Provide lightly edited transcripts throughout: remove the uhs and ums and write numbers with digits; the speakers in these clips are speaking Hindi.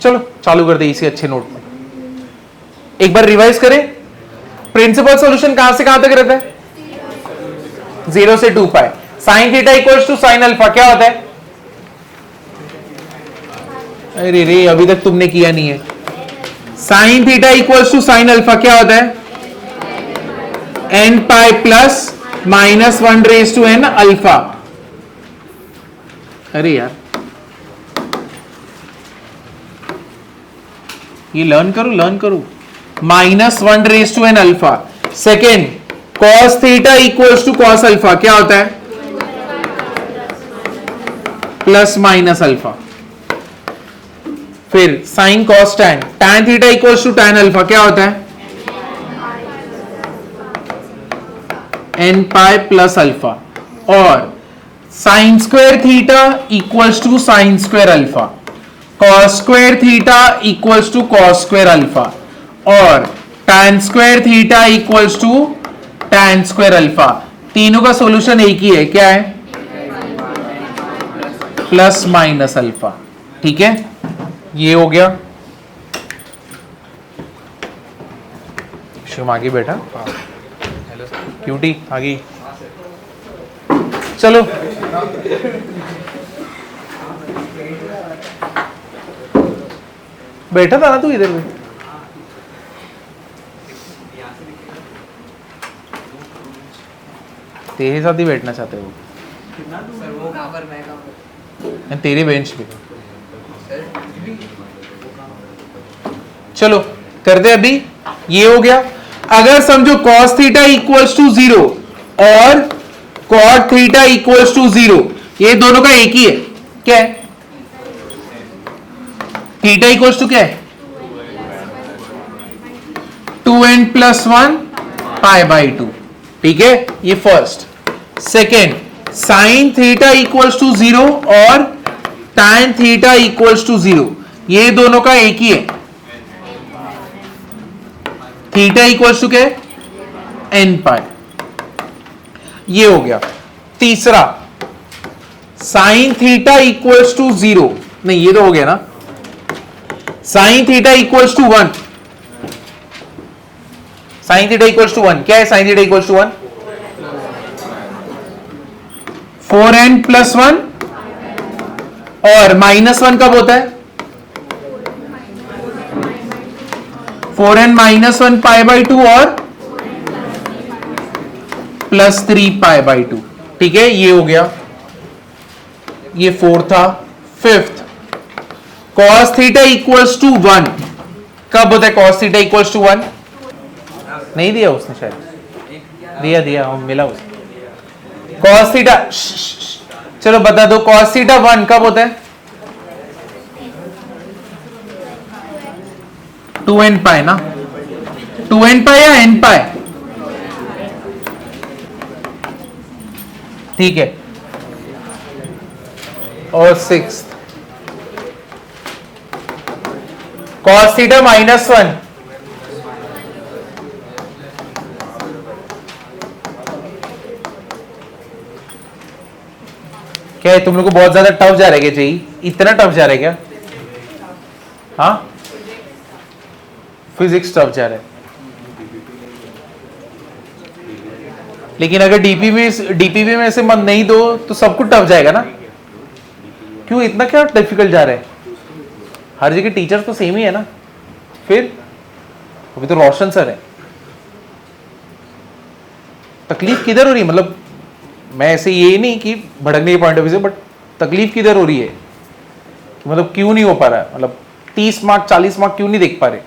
चलो चालू कर दे इसी अच्छे नोट में। एक बार रिवाइज करें, प्रिंसिपल सॉल्यूशन कहां से कहां तक रहता है? 0 से 2 pi. Sine theta equals to sine alpha क्या होता है? अरे रे अभी तक तुमने किया नहीं है। Sine theta equals to sine alpha क्या होता है? n pi plus minus 1 raise to n alpha. अरे यार ये लर्न करो minus 1 raise to n alpha. Second cos theta equals to cos alpha क्या होता है? Plus minus alpha. फिर sin cos tan, tan theta equals to tan alpha क्या होता है? n pi plus alpha. और sin square theta equals to sin square alpha, cos square theta equals to cos square alpha, और tan square theta equals to tan square alpha. तीनों का सॉल्यूशन एक ही है, क्या है? Plus minus alpha. ठीक है, ये हो गया। शिवम आगे बैठा, क्यूटी आगे। चलो बैठा था ना तू इधर में। तेरे साथ ही बैठना चाहते हो? तेरे बेंच पे। चलो करते अभी। ये हो गया। अगर समझो cos थीटा इक्वल्स टू 0 और cot थीटा इक्वल्स टू 0, ये दोनों का एक ही है, क्या है? थीटा इक्वल्स टू क्या है? 2n plus 1 pi by 2। ठीक है, ये first. Second sine theta equals to 0 और tan थीटा इक्वल्स टू 0, ये दोनों का एक ही है। थीटा इक्वल्स टू क्या है? n पाई। ये हो गया। तीसरा साइन थीटा इक्वल्स टू 0, नहीं ये तो हो गया ना। Sine theta equals to 1, sine theta equals to 1 क्या है? Sine theta equals to 1 4n plus 1, और माइनस 1 कब होता है? 4n माइनस 1 पाई बाई 2 और प्लस 3 पाई बाई 2। ठीक है, ये हो गया। ये फोर्थ था। Fifth cos theta equals to 1 कब होता है? cos थीटा इक्वल्स टू 1 नहीं दिया उसने, शायद दिया मिला उसे। cos थीटा, चलो बता दो, cos थीटा 1 कब होता है? 2n पाई ना, 2n पाई या n पाई? ठीक है। और सिक्स cos थीटा माइनस 1 क्या है? तुम लोग को बहुत ज्यादा टफ जा रहा है क्या? चाहिए इतना टफ जा रहा है क्या? हाँ, फिजिक्स टफ जा रहा है। लेकिन अगर डीपीवी में से मन नहीं दो तो सब कुछ टफ जाएगा ना। क्यों इतना क्या डिफिकल्ट जा रहा है? हर जगह टीचर तो सेम ही है ना। फिर अभी तो रोशन सर है। तकलीफ किधर हो रही है? मतलब मैं ऐसे ये नहीं कि भड़कने के पॉइंट ऑफ व्यू से, बट तकलीफ किधर हो रही है? मतलब क्यों नहीं हो पा रहा है? मतलब 30 मार्क 40 मार्क क्यों नहीं देख पा रहे?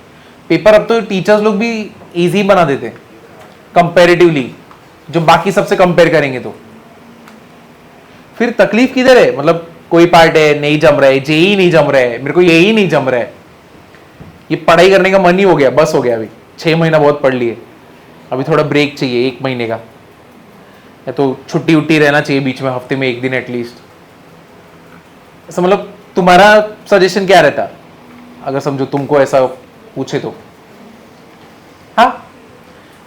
पेपर अब तो टीचर्स लोग भी इजी बना देते हैं कंपैरेटिवली, जो बाकी सबसे कंपेयर करेंगे तो। फिर तकलीफ किधर है? मतलब कोई पार्ट है नहीं जम रहा है, जेई नहीं जम रहा है, मेरे को यही नहीं जम रहा है, ये पढ़ाई करने का मन ही हो गया, बस हो गया। अभी 6 महीना बहुत पढ़ लिए, अभी थोड़ा ब्रेक चाहिए 1 महीने का, या तो छुट्टी उट्टी रहना चाहिए बीच में, हफ्ते में 1 दिन एटलीस्ट। ऐसा मतलब तुम्हारा सजेशन क्या रहता अगर समझो तुमको ऐसा पूछे तो? हाँ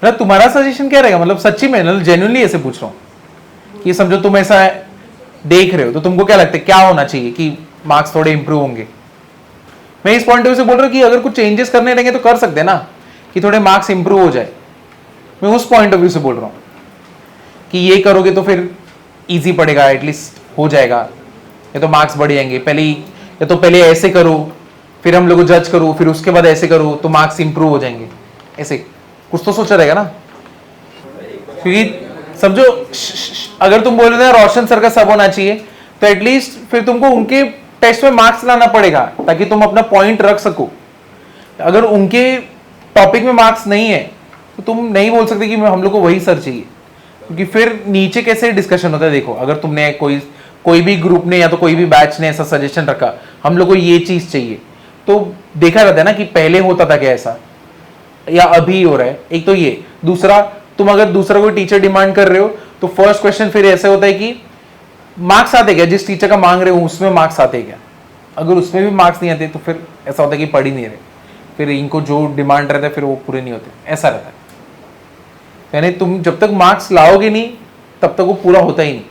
मतलब तुम्हारा सजेशन क्या रहेगा? मतलब सच्ची में जेन्युइनली ऐसे पूछ रहा हूँ कि समझो तुम ऐसा देख रहे हो तो तुमको क्या लगता है क्या होना चाहिए कि मार्क्स थोड़े इंप्रूव होंगे? मैं इस पॉइंट ऑफ व्यू से बोल रहा हूँ कि अगर कुछ चेंजेस करने रहेंगे तो कर सकते हैं ना, कि थोड़े मार्क्स इंप्रूव हो जाए। मैं उस पॉइंट ऑफ व्यू से बोल रहा हूँ कि ये करोगे तो फिर इजी पड़ेगा, एटलीस्ट हो जाएगा, या तो मार्क्स बढ़ जाएंगे। या तो पहले ऐसे करो फिर हम लोग को जज करो, फिर उसके बाद ऐसे करो तो मार्क्स इंप्रूव हो जाएंगे। ऐसे कुछ तो सोचा रहेगा ना, क्योंकि समझो अगर तुम बोल रहे हो रोशन सर का सब होना चाहिए, तो एटलीस्ट फिर तुमको उनके टेस्ट में मार्क्स लाना पड़ेगा ताकि तुम अपना पॉइंट रख सको। अगर उनके टॉपिक में मार्क्स नहीं है तो तुम नहीं बोल सकते कि हम लोग को वही सर चाहिए, क्योंकि फिर नीचे कैसे डिस्कशन होता है। देखो अगर तुमने कोई भी ग्रुप ने या तो कोई भी बैच ने ऐसा सजेशन रखा हम लोग को ये चीज चाहिए, तो देखा रहता है ना कि पहले होता था क्या ऐसा या अभी हो रहा है। एक तो ये, दूसरा तुम अगर दूसरा कोई टीचर डिमांड कर रहे हो तो फर्स्ट क्वेश्चन फिर ऐसे होता है कि मार्क्स आते क्या, जिस टीचर का मांग रहे हो उसमें मार्क्स आते क्या। अगर उसमें भी मार्क्स नहीं आते तो फिर ऐसा होता है कि पढ़ ही नहीं रहे, फिर इनको जो डिमांड रहता है फिर वो पूरे नहीं होते, ऐसा रहता है। यानी तुम जब तक मार्क्स लाओगे नहीं तब तक वो पूरा होता ही नहीं,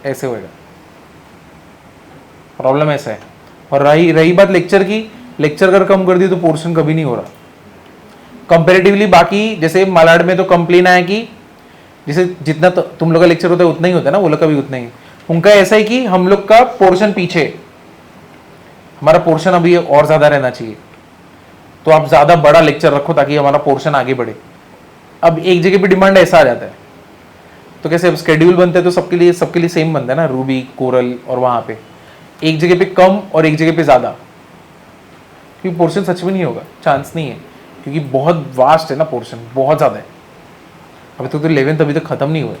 ऐसे होएगा। प्रॉब्लम ऐसा है। और रही बात लेक्चर की, लेक्चर अगर कम कर दी तो पोर्शन कभी नहीं हो रहा कंपेरेटिवली। बाकी जैसे मलाड में तो कंप्लेन आया कि जैसे जितना तो तुम लोग का लेक्चर होता है उतना ही होता है ना, वो लोग का भी उतना ही। उनका ऐसा है कि हम लोग का पोर्शन पीछे, हमारा पोर्शन अभी और ज्यादा रहना चाहिए, तो आप ज्यादा बड़ा लेक्चर रखो ताकि हमारा पोर्शन आगे बढ़े। अब एक जगह पे डिमांड ऐसा आ जाता है तो कैसे, अब स्केड्यूल बनते हैं तो सबके लिए सेम बनता है ना, रूबी कोरल, और वहां पे एक जगह पे कम और एक जगह पे ज्यादा, क्योंकि पोर्शन सच में नहीं होगा, चांस नहीं है, क्योंकि बहुत वास्ट है ना पोर्शन, बहुत ज्यादा है। अभी तो 11th अभी तक खत्म नहीं हुआ है,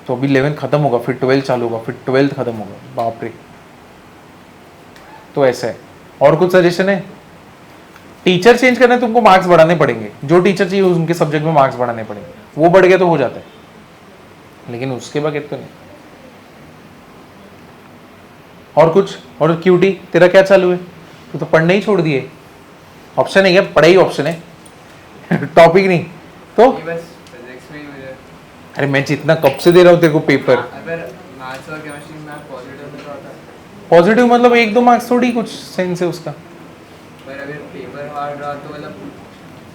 तो अभी 11th खत्म होगा फिर 12th चालू होगा फिर 12th खत्म होगा, बाप रे। तो ऐसा है। और कुछ सजेशन है? टीचर चेंज करने तुमको मार्क्स बढ़ाने पड़ेंगे, जो टीचर चाहिए उनके सब्जेक्ट में मार्क्स बढ़ाने पड़ेंगे, वो बढ़ गया तो हो जाता है, लेकिन उसके बगैर तो नहीं। और कुछ? और क्यूटी तेरा क्या चालू है? तू तो पढ़ने ही छोड़ दिए। ऑप्शन है क्या? पढ़ाई ऑप्शन है टॉपिक नहीं तो बस फिजिक्स में ही मुझे। अरे मैं जितना कब से दे रहा हूँ तेरे को पेपर, अगर मैथ्स और केमिस्ट्री में पॉजिटिव में तो आता है, पॉजिटिव मतलब 1-2 मार्क्स थोड़ी कुछ सेंस है उसका। पर अगर पेपर हार्ड रहा तो मतलब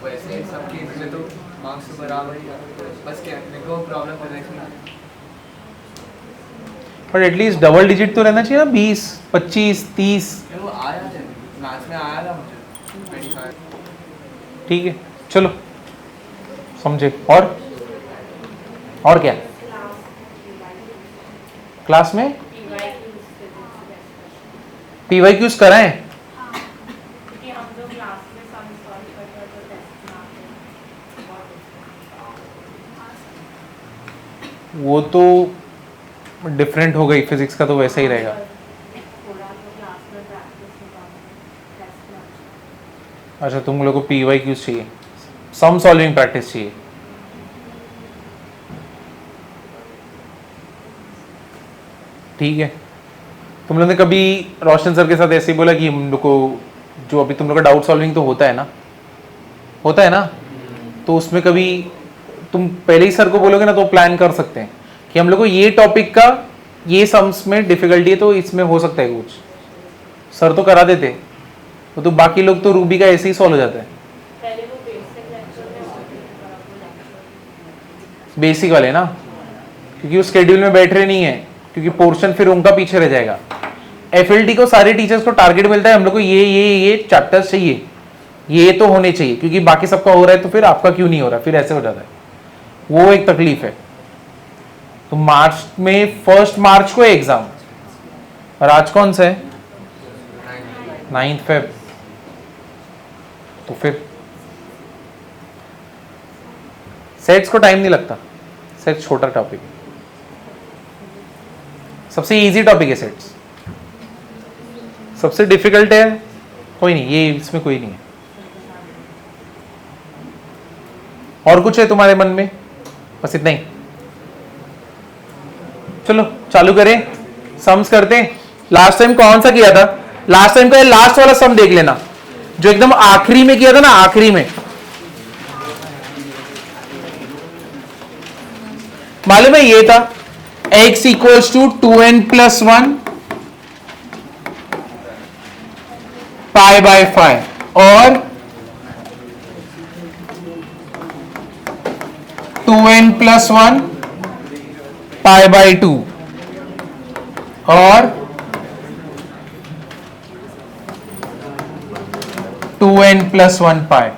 वैसे सबके इसमें तो मार्क्स तो बराबर ही आते हैं। बस क्या मेरे को प्रॉब्लम फिजिक्स में पर एटलीस्ट डबल डिजिट तो रहना चाहिए ना, 20, 25, 30। वो आया था, मैथ्स में आया था मुझे 25। ठीक है चलो समझे। और क्या क्लास में PYQs कराएं? वो तो डिफरेंट हो गई, फिजिक्स का तो वैसा ही रहेगा। अच्छा तुम लोग को PYQs चाहिए, सम सॉल्विंग प्रैक्टिस चाहिए। ठीक है। तुम लोग ने कभी रोशन सर के साथ ऐसे ही बोला कि हम लोग को जो अभी तुम लोग का डाउट सॉल्विंग तो होता है ना, तो उसमें कभी तुम पहले ही सर को बोलोगे ना तो प्लान कर सकते हैं कि हम लोग को ये टॉपिक का ये सम्स में डिफिकल्टी है तो इसमें हो सकता है कुछ, सर तो करा देते। तो बाकी लोग तो रूबी का ऐसे ही सॉल्व हो जाता है, बेसिक वाले ना, क्योंकि वो स्केड्यूल में बैठ रहे नहीं है, क्योंकि पोर्शन फिर उनका पीछे रह जाएगा। FLT को सारे टीचर्स को टारगेट मिलता है हम लोग को ये चैप्टर्स चाहिए, ये तो होने चाहिए, क्योंकि बाकी सबका हो रहा है तो फिर आपका क्यों नहीं हो रहा, फिर ऐसे हो जाता है। वो एक तकलीफ है। तो मार्च में 1 मार्च को एग्जाम, और आज कौन सा है? 9 फेब। तो फिर सेट्स को टाइम नहीं लगता, सेट्स छोटा टॉपिक, सबसे इजी टॉपिक है सेट्स, सबसे डिफिकल्ट है कोई नहीं, ये इसमें कोई नहीं है। और कुछ है तुम्हारे मन में? बस इतना ही। चलो चालू करें, सम्स करते हैं। लास्ट टाइम कौन सा किया था? लास्ट टाइम का लास्ट वाला सम देख लेना, जो एकदम आखिरी में किया था ना, आखिरी में। मालूम है ये था x equals to 2n+1 pi by 5 और 2n प्लस 1 पाई बाय 2 और 2n प्लस 1 पाई।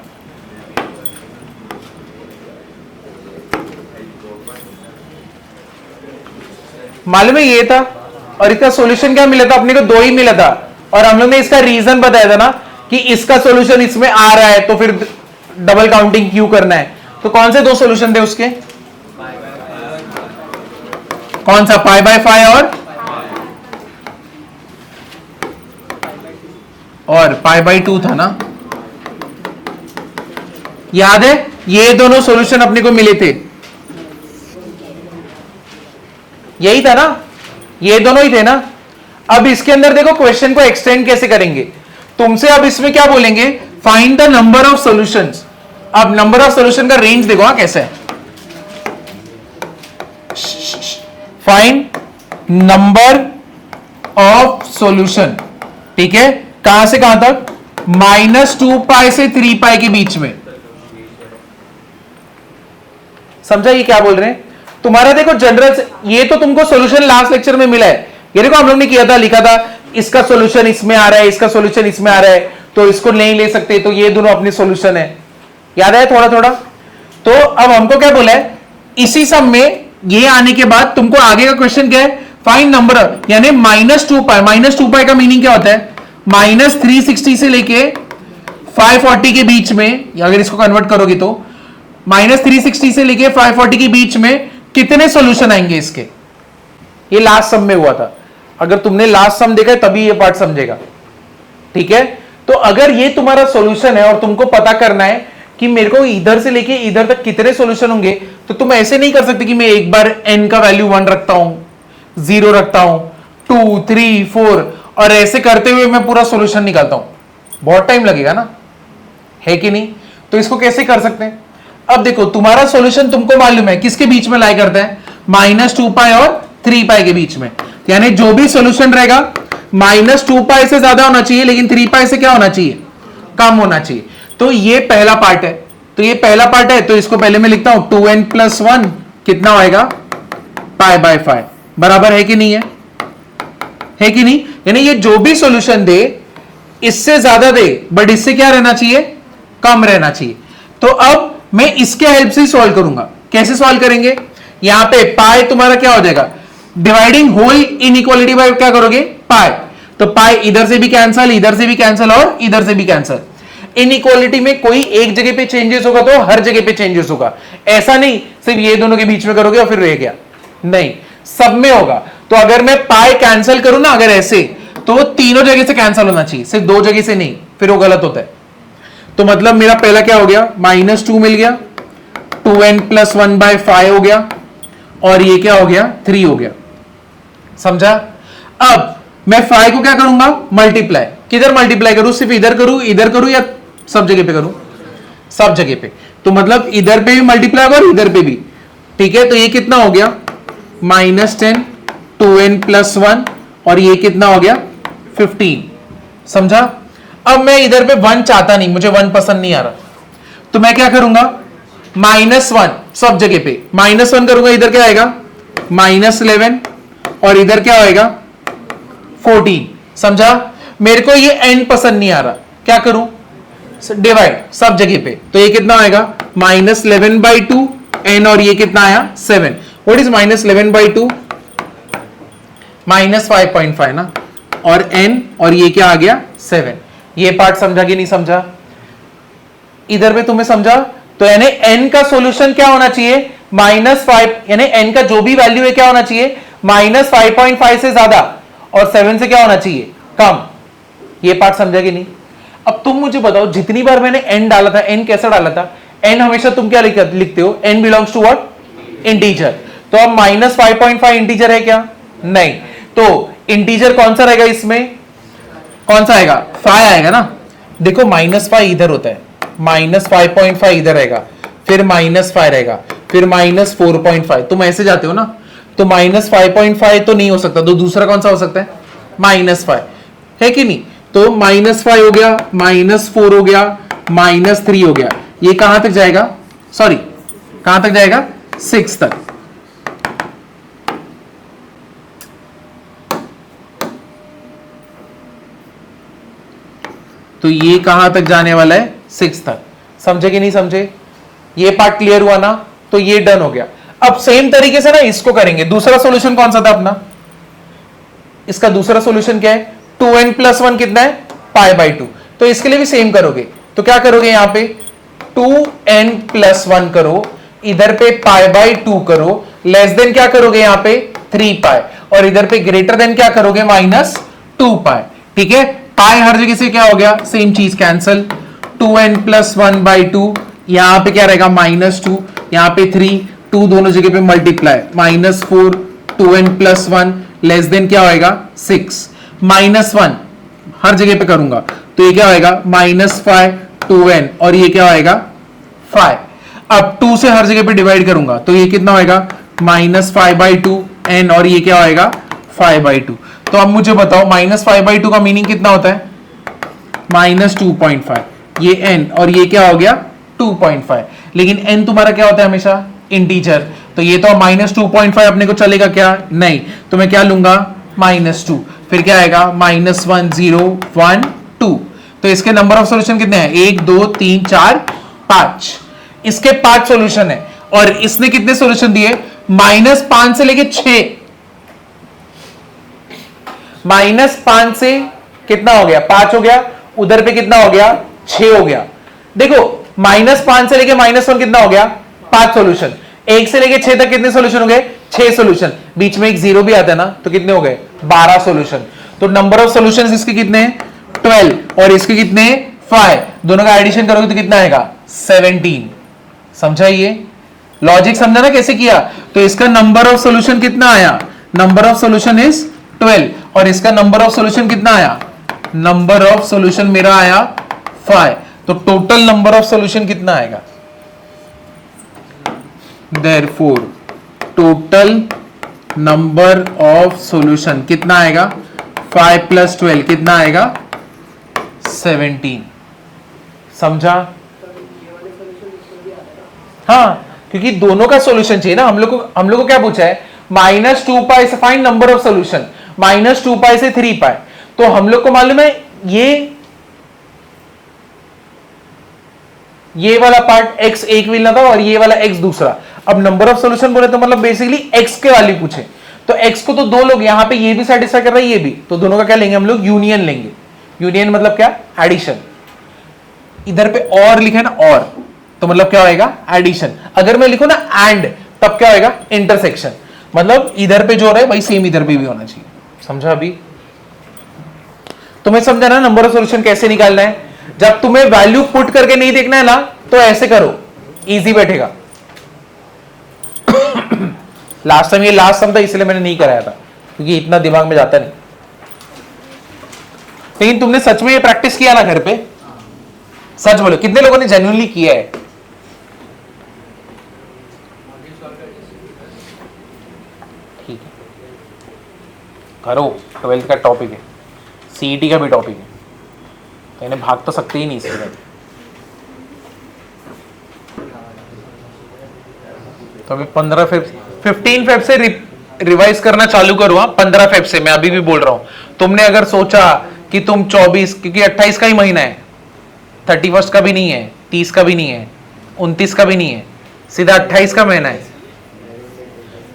मालूम है ये था, और इसका सॉल्यूशन क्या मिला था अपने को? 2 ही मिला था, और हम लोग ने इसका रीजन बताया था ना कि इसका सॉल्यूशन इसमें आ रहा है तो फिर डबल काउंटिंग क्यों करना है। तो कौन से 2 सॉल्यूशन थे उसके? कौन सा? पाई बाय 5 और पाई बाय 2 था ना, याद है? ये दोनों सॉल्यूशन अपने को मिले थे, यही था ना, ये दोनों ही थे ना। अब इसके अंदर देखो क्वेश्चन को एक्सटेंड कैसे करेंगे तुमसे। अब इसमें क्या बोलेंगे? Find the number of solutions. अब नंबर ऑफ सॉल्यूशन का रेंज देखो हाँ कैसे है। फाइंड नंबर ऑफ सॉल्यूशन, ठीक है, कहां से कहां तक? -2 पाई से 3 पाई के बीच में। समझा ये क्या बोल रहे हैं? तुम्हारा देखो जनरल, ये तो तुमको सॉल्यूशन लास्ट लेक्चर में मिला है। ये देखो हम लोग ने किया था, लिखा था इसका सॉल्यूशन इसमें आ रहा है, इसका सॉल्यूशन इसमें आ रहा है, तो इसको नहीं ले सकते, तो ये दोनों अपने सॉल्यूशन है। याद है थोड़ा थोड़ा? तो अब हमको क्या बोला है? इसी सब में ये आने के बाद तुमको आगे का क्वेश्चन क्या है? फाइंड नंबर, यानी -2 पाई। -2 पाई का मीनिंग क्या होता है? -360 से लेके 540 के बीच में, अगर इसको कन्वर्ट करोगे तो -360 से लेके 540 के बीच में कितने सॉल्यूशन आएंगे इसके। ये लास्ट सम में हुआ था। अगर तुमने लास्ट सम देखा है तभी ये पार्ट समझेगा, ठीक है? तो अगर ये तुम्हारा सॉल्यूशन है और तुमको पता करना है कि मेरे को इधर से लेके इधर तक कितने सॉल्यूशन होंगे, तो तुम ऐसे नहीं कर सकते कि मैं एक बार n का वैल्यू 1 रखता हूं, 0 रखता हूं, 2 3 4 और ऐसे करते हुए मैं पूरा सॉल्यूशन निकालता हूं। बहुत टाइम लगेगा ना, है कि नहीं? तो इसको कैसे कर सकते हैं? अब देखो तुम्हारा सॉल्यूशन तुमको मालूम है किसके बीच में लाई करता है? -2 पाई और 3 पाई के बीच में। यानी जो भी सॉल्यूशन रहेगा -2 पाई से ज्यादा होना चाहिए, लेकिन 3 पाई से क्या होना चाहिए? कम होना चाहिए। तो ये पहला पार्ट है। तो ये पहला पार्ट है, तो इसको पहले मैं लिखता हूं 2n प्लस 1 कितना होएगा? पाई बाय 5। बराबर है कि नहीं है? है कि नहीं? यानी ये जो भी सॉल्यूशन दे इससे ज्यादा दे, बट इससे क्या रहना चाहिए? कम रहना चाहिए। तो अब मैं इसके हेल्प से सॉल्व करूंगा। कैसे सॉल्व करेंगे? यहां पे पाई तुम्हारा क्या हो जाएगा? डिवाइडिंग होल इनइक्वालिटी बाय क्या करोगे? पाई। तो पाई इधर से भी कैंसल, इधर से भी कैंसल और इधर से भी कैंसल। इनइक्वालिटी में कोई एक जगह पे चेंजेस होगा तो हर जगह पे चेंजेस होगा। ऐसा नहीं सिर्फ ये दोनों के बीच में करोगे और फिर रह गया, नहीं, सब में होगा। तो अगर मैं पाई कैंसिल करूं ना, अगर ऐसे, तो वो तीनों जगह से कैंसिल होना चाहिए, सिर्फ 2 जगह से नहीं, फिर वो गलत होता है। तो मतलब मेरा पहला क्या हो गया? -2 मिल गया, 2n प्लस 1 बाय 5 हो गया, और ये क्या हो गया? 3 हो गया। समझा? अब मैं 5 को क्या करूंगा? मल्टीप्लाई। किधर मल्टीप्लाई करूं? सिर्फ इधर करूं या सब जगह पे करूं? सब जगह पे। तो मतलब इधर पे भी मल्टीप्लाई होगा और इधर पे भी, ठीक है? तो ये कितना हो गया? -10 2n प्लस 1 और ये कितना हो गया? 15। समझा? अब मैं इधर पे 1 चाहता नहीं, मुझे 1 पसंद नहीं आ रहा, तो मैं क्या करूंगा? -1 सब जगह पे -1 करूंगा। इधर क्या आएगा? -11 और इधर क्या होएगा? 14। समझा? मेरे को ये n पसंद नहीं आ रहा, क्या करूं? डिवाइड सब जगह पे। तो ये कितना आएगा? -11/2 n और ये कितना आया? 7। What is -11/2? -5.5 ना, और n और ये क्या आ गया? 7। ये पार्ट समझा कि नहीं समझा? इधर पे तुम्हें समझा? तो यानी n का सॉल्यूशन क्या होना चाहिए? -5, यानी n का जो भी वैल्यू है क्या होना चाहिए? -5.5 से ज्यादा, और 7 से क्या होना चाहिए? कम। ये पार्ट समझा कि नहीं? अब तुम मुझे बताओ, जितनी बार मैंने n डाला था, n कैसा डाला था? n हमेशा तुम क्या लिखते हो? n belongs to what? Integer. तो अब -5.5 इंटीजर है क्या? नहीं। तो इंटीजर कौन सा रहेगा इसमें? कौन सा आएगा? 5 आएगा ना। देखो -5 इधर होता है, -5.5 इधर रहेगा, फिर -5 रहेगा, फिर -4.5। तुम ऐसे जाते हो ना, तो -5.5 तो नहीं हो सकता, तो दूसरा कौन सा हो सकता है? -5, है कि नहीं? तो -5 हो गया, -4 हो गया, -3 हो गया। ये कहां तक जाएगा, सॉरी कहां तक जाएगा, 6 तक। तो ये कहां तक जाने वाला है, 6 तक। समझे कि नहीं समझे? ये पार्ट क्लियर हुआ ना? तो ये डन हो गया। अब सेम तरीके से ना इसको करेंगे। दूसरा सॉल्यूशन कौन सा था अपना? इसका दूसरा सॉल्यूशन क्या है, 2n + 1 कितना है, π/2। तो इसके लिए भी सेम करोगे। तो क्या करोगे, यहां पे 2n + 1 करो, इधर पे π/2 करो, लेस देन क्या करोगे यहां पे 3π, और इधर पे ग्रेटर देन क्या करोगे, -2π। ठीक है, पाई हर जगह से क्या हो गया, सेम चीज कैंसल। 2n + 1/2, यहां पे क्या रहेगा, -2, यहां पे 3, 2 दोनों जगह पे मल्टीप्लाई, -4, 2n + 1 लेस देन क्या होएगा, 6, -1 हर जगह पे करूंगा, तो ये क्या होएगा, -5 2n, और ये क्या होएगा 5। अब 2 से हर जगह पे डिवाइड करूंगा, तो ये कितना होएगा, -5/2 n, और ये क्या होएगा 5/2। तो अब मुझे बताओ -5/2 का मीनिंग कितना होता है, -2.5, ये n, और ये क्या हो गया 2.5। लेकिन n तुम्हारा क्या होता है हमेशा, इंटीजर। तो ये तो -2.5 अपने को चलेगा क्या, नहीं। तो मैं क्या लूंगा, -2, फिर क्या आएगा, -1 0 1 2। तो इसके नंबर ऑफ सॉल्यूशन कितने हैं, 1 2 3 4 5। इसके 5 सॉल्यूशन है, और इसने कितने सॉल्यूशन दिए, -5 से लेके 6, -5 से कितना हो गया, 5 हो गया, उधर पे कितना हो गया, 6 हो गया। देखो -5 से लेके -1 कितना हो गया, 5 सॉल्यूशन। 1 से लेके 6 तक कितने सॉल्यूशन हो गए, 6 सॉल्यूशन। बीच में एक 0 भी आता है ना, तो कितने हो गए, 12 सॉल्यूशन। तो नंबर ऑफ सॉल्यूशंस इसके कितने हैं, 12, और इसके कितने, 5। दोनों का एडिशन करोगे तो कितना आएगा, 17। समझा ये लॉजिक, समझा ना कैसे किया? तो इसका नंबर ऑफ सॉल्यूशन कितना आया, नंबर ऑफ सॉल्यूशन इज 12, और इसका नंबर ऑफ सॉल्यूशन कितना आया, नंबर ऑफ सॉल्यूशन मेरा आया 5। तो टोटल नंबर ऑफ सॉल्यूशन कितना आएगा, therefore total number of solution कितना आएगा, 5 + 12 कितना आएगा, 17। समझा? हाँ, क्योंकि दोनों का सॉल्यूशन चाहिए ना। हम लोग को क्या पूछा है, -2π से फाइंड नंबर ऑफ सॉल्यूशन, -2π से 3π। तो हम लोग को मालूम है ये वाला पार्ट x एक मिलना था, और ये वाला x दूसरा। अब नंबर ऑफ सॉल्यूशन बोले तो मतलब बेसिकली x के वैल्यू पूछे, तो x को तो दो लोग, यहां पे ये भी सेटिस्फाई कर रहा है, ये भी, तो दोनों का क्या लेंगे हम लोग, यूनियन लेंगे। यूनियन मतलब क्या, एडिशन। इधर पे और लिखा है ना, और, तो मतलब क्या होएगा, एडिशन। अगर मैं लिखूं ना एंड, तब क्या होएगा, इंटरसेक्शन। मतलब इधर पे जो हो रहा है भाई सेम इधर पे भी होना चाहिए। समझा? अभी तुम्हें समझा ना नंबर ऑफ सॉल्यूशन कैसे निकालना है। जब तुम्हें वैल्यू पुट करके नहीं देखना है ना, तो ऐसे करो, इजी बैठेगा। लास्ट टाइम ये लास्ट सम था, इसलिए मैंने नहीं कराया था, क्योंकि इतना दिमाग में जाता नहीं। लेकिन तुमने सच में ये प्रैक्टिस किया ना घर पे, सच बोलो कितने लोगों ने जेन्युइनली किया है? ठीक है, करो। 12th का टॉपिक है, सीईटी का भी टॉपिक है, तो इन्हें भाग तो सकते ही नहीं इसके बाद। तो अभी 15 फेब 15 फेब से रिवाइज करना चालू करो। 15 फेब से, मैं अभी भी बोल रहा हूं। तुमने अगर सोचा कि तुम 24, क्योंकि 28 का ही महीना है, 31 का भी नहीं है, 30 का भी नहीं है, 29 का भी नहीं है, सीधा 28 का महीना है।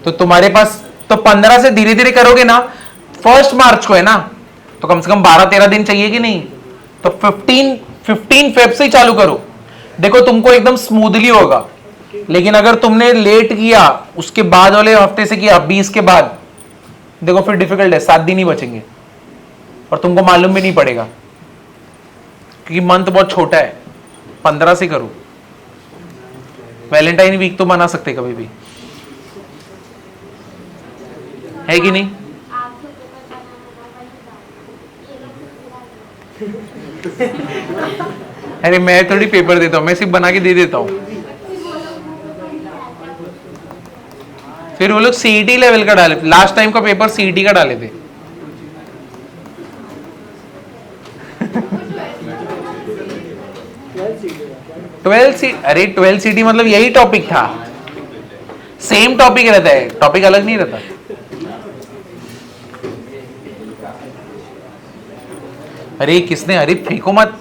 तो तुम्हारे पास तो 15 से धीरे धीरे करोगे ना, 1 मार्च को है ना, तो कम से कम 12-13 दिन चाहिए कि नहीं? तो 15 फेब से ही चालू करो। देखो तुमको एकदम स्मूथली होगा। लेकिन अगर तुमने लेट किया, उसके बाद वाले हफ्ते से किया, 20 के बाद, देखो फिर डिफिकल्ट है, 7 दिन ही बचेंगे, और तुमको मालूम भी नहीं पड़ेगा, क्योंकि मंथ बहुत छोटा है। 15 से करो। वैलेंटाइन वीक तो मना सकते कभी भी, है कि नहीं? अरे मैं थोड़ी पेपर देता हूं, मैं सिर्फ बना के दे देता हूं। फिर वो लोग सीईटी लेवल का डाले, लास्ट टाइम का पेपर सीईटी का डाले थे। अरे 12 सीटी मतलब यही टॉपिक था, सेम टॉपिक रहता है, टॉपिक अलग नहीं रहता। अरे किसने, अरे फेंको मत,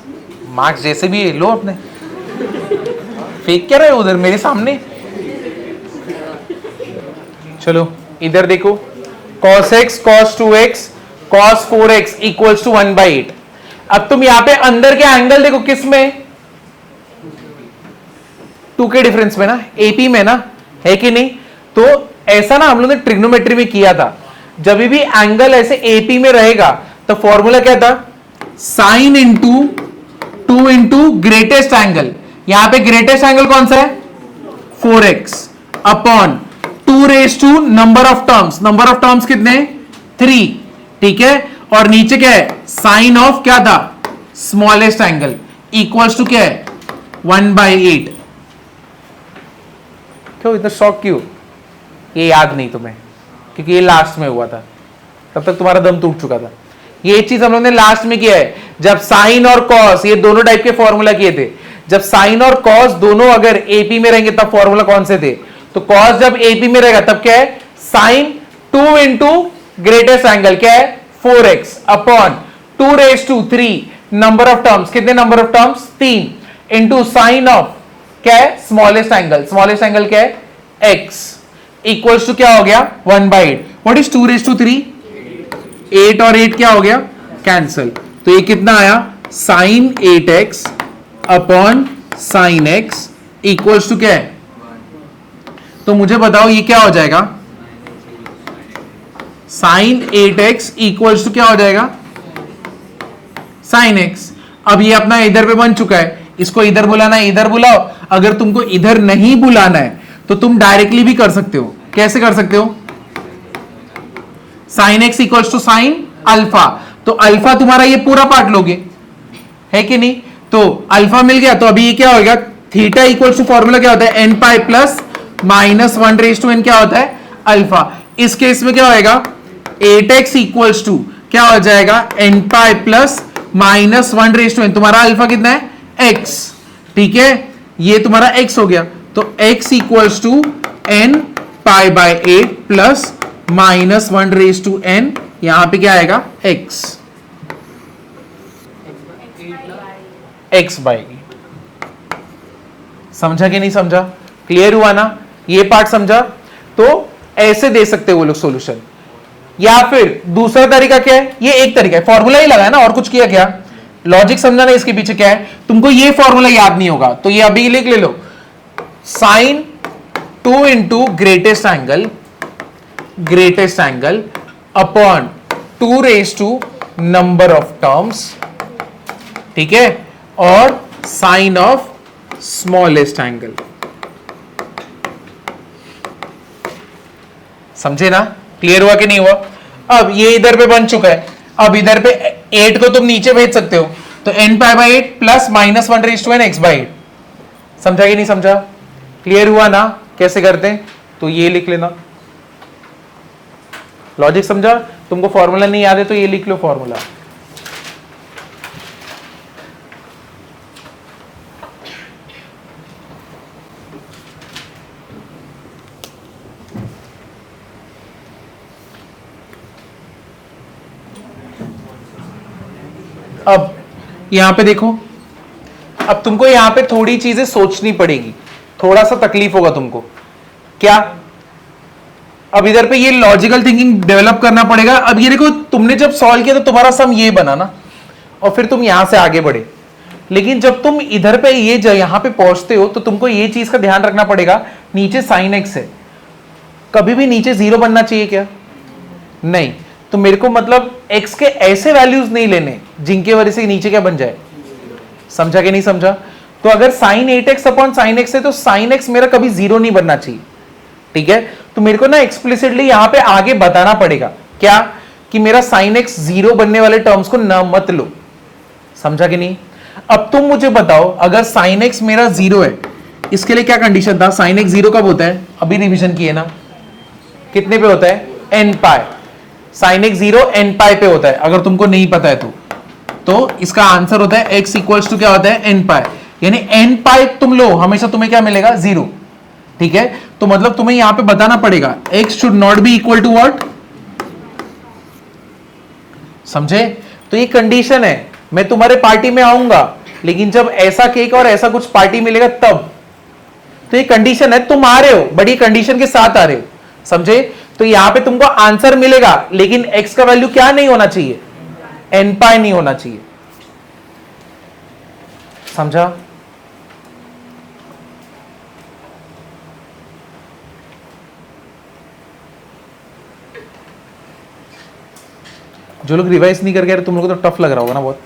मार्क्स जैसे भी है लो अपने, फेंक क्या रहे हो उधर मेरे सामने। चलो इधर देखो, cos x cos 2x cos 4x equals to 1/8। अब तुम यहां पे अंदर के एंगल देखो, किस में, 2 के डिफरेंस में ना, एपी में ना, है कि नहीं। तो ऐसा ना हम लोग ने ट्रिग्नोमेट्री में किया था, जब भी एंगल ऐसे एपी में रहेगा तो फॉर्मूला क्या था, sine into 2 into greatest angle. यहां पे ग्रेटेस्ट एंगल कौन सा है, 4x upon 2 raise to number of terms, number of terms कितने, 3, ठीक है। और नीचे क्या है, साइन ऑफ क्या था, स्मॉलेस्ट एंगल इक्वल्स टू क्या है, 1/8। क्यों इतना शॉक क्यों, ये याद नहीं तुम्हें, क्योंकि ये लास्ट में हुआ था, तब तक तुम्हारा दम टूट चुका था। ये चीज हम लोग ने लास्ट में किया है, जब साइन और कॉस, ये दोनों टाइप के फॉर्मूला किए थे। जब साइन और कॉस दोनों अगर एपी में रहेंगे तब फॉर्मूला कौन से थे, तो कॉस जब एपी में रहेगा तब क्या है, साइन 2 इंटू ग्रेटेस्ट एंगल क्या है, 4x upon 2 raise to 3 number of terms, कितने number of terms, 3 into sine of क्या है, स्मॉलेस्ट एंगल, स्मॉलेस्ट एंगल क्या है, x इक्वल्स टू क्या हो गया, 1/8। व्हाट इज 2 रेज टू 3, 8 और 8 क्या हो गया, कैंसिल। तो ये कितना आया, sine 8x upon sine x equals to क्या है, तो मुझे बताओ ये क्या हो जाएगा, साइन 8x इक्वल्स टू क्या हो जाएगा, साइन x। अब ये अपना इधर पे बन चुका है, इसको इधर बुलाना है इधर बुलाओ। अगर तुमको इधर नहीं बुलाना है तो तुम डायरेक्टली भी कर सकते हो। कैसे कर सकते हो, sine x equals to sine alpha, तो अल्फा तुम्हारा ये पूरा पार्ट लोगे, है कि नहीं। तो अल्फा मिल गया, तो अभी ये क्या होगा, थीटा इक्वल्स टू फॉर्मूला क्या होता है, n pi plus minus 1 raise to n क्या होता है, अल्फा। इस केस में क्या होएगा, 8x इक्वल्स टू क्या हो जाएगा, n pi plus minus 1 raise to n. तुम्हारा अल्फा कितना है, x, ठीक है, ये तुम्हारा x हो गया। तो x equals to n pi by 8 plus minus 1 raise to n, यहां पे क्या आएगा, x, x बाई 8। समझा कि नहीं समझा, क्लियर हुआ ना, ये पार्ट समझा। तो ऐसे दे सकते हो वो लोग सॉल्यूशन। या फिर दूसरा तरीका क्या है, ये एक तरीका है, फॉर्मूला ही लगाया ना, और कुछ किया क्या, लॉजिक समझा ना इसके पीछे क्या है। तुमको ये फॉर्मूला याद नहीं होगा तो ये अभी लिख ले लो, sine 2 into greatest angle upon 2 raise to number of terms, ठीक है, और साइन ऑफ स्मॉलेस्ट एंगल। समझे ना, क्लियर हुआ कि नहीं हुआ। अब ये इधर पे बन चुका है, अब इधर पे 8 को तुम नीचे भेज सकते हो, तो n pi by 8 plus minus 1 raise to n x by 8। समझा कि नहीं समझा, क्लियर हुआ ना, कैसे करते हैं, तो ये लिख लेना, लॉजिक समझा। तुमको फॉर्मूला नहीं याद है तो ये लिख लो फॉर्मूला। अब यहां पे देखो, अब तुमको यहां पे थोड़ी चीजें सोचनी पड़ेगी, थोड़ा सा तकलीफ होगा तुमको। क्या, अब इधर पे ये लॉजिकल थिंकिंग डेवलप करना पड़ेगा। अब ये देखो, तुमने जब सॉल्व किया तो तुम्हारा सम ये बना ना, और फिर तुम यहां से आगे बढ़े। लेकिन जब तुम इधर पे ये यहां पे पहुंचते हो तो तुमको ये चीज का ध्यान रखना पड़ेगा, नीचे साइन एक्स है, कभी भी नीचे 0 बनना चाहिए क्या, नहीं। तो मेरे को मतलब x के ऐसे वैल्यूज नहीं लेने जिनके वजह से नीचे क्या बन जाए, समझा कि नहीं समझा। तो अगर sign 8x upon sine x है तो साइन एक्स मेरा कभी 0 नहीं बनना चाहिए, ठीक है। तो मेरे को ना एक्सप्लिसिटली यहां पे आगे बताना पड़ेगा क्या, कि मेरा साइन एक्स 0 बनने वाले टर्म्स को ना मत लो, समझा कि नहीं। अब तुम मुझे बताओ, अगर साइन एक्स मेरा 0 है, इसके लिए क्या कंडीशन था, साइन एक्स 0 कब होता है, अभी रिवीजन किए ना, कितने पे होता है, n पाई, साइन एक्स 0 n पाई पे होता है, अगर तुमको नहीं पता है तो इसका आंसर होता है x इक्वल्स टू क्या होता है, n पाई। यानी n पाई तुम लो, हमेशा तुम्हें क्या मिलेगा? 0। ठीक है, तो मतलब तुम्हें यहां पे बताना पड़ेगा x should not be equal to what, समझे? तो ये कंडीशन है। मैं तुम्हारे पार्टी में आऊंगा, लेकिन जब ऐसा केक और ऐसा कुछ पार्टी मिलेगा तब। तो ये कंडीशन है, तुम आ रहे हो बट ये कंडीशन के साथ आ रहे हो, समझे? तो यहां पे तुमको आंसर मिलेगा, लेकिन x का वैल्यू क्या नहीं होना चाहिए? n पाई नहीं होना चाहिए, समझा? जो लोग रिवाइज नहीं करके, तुम लोगों को तो टफ लग रहा होगा ना बहुत,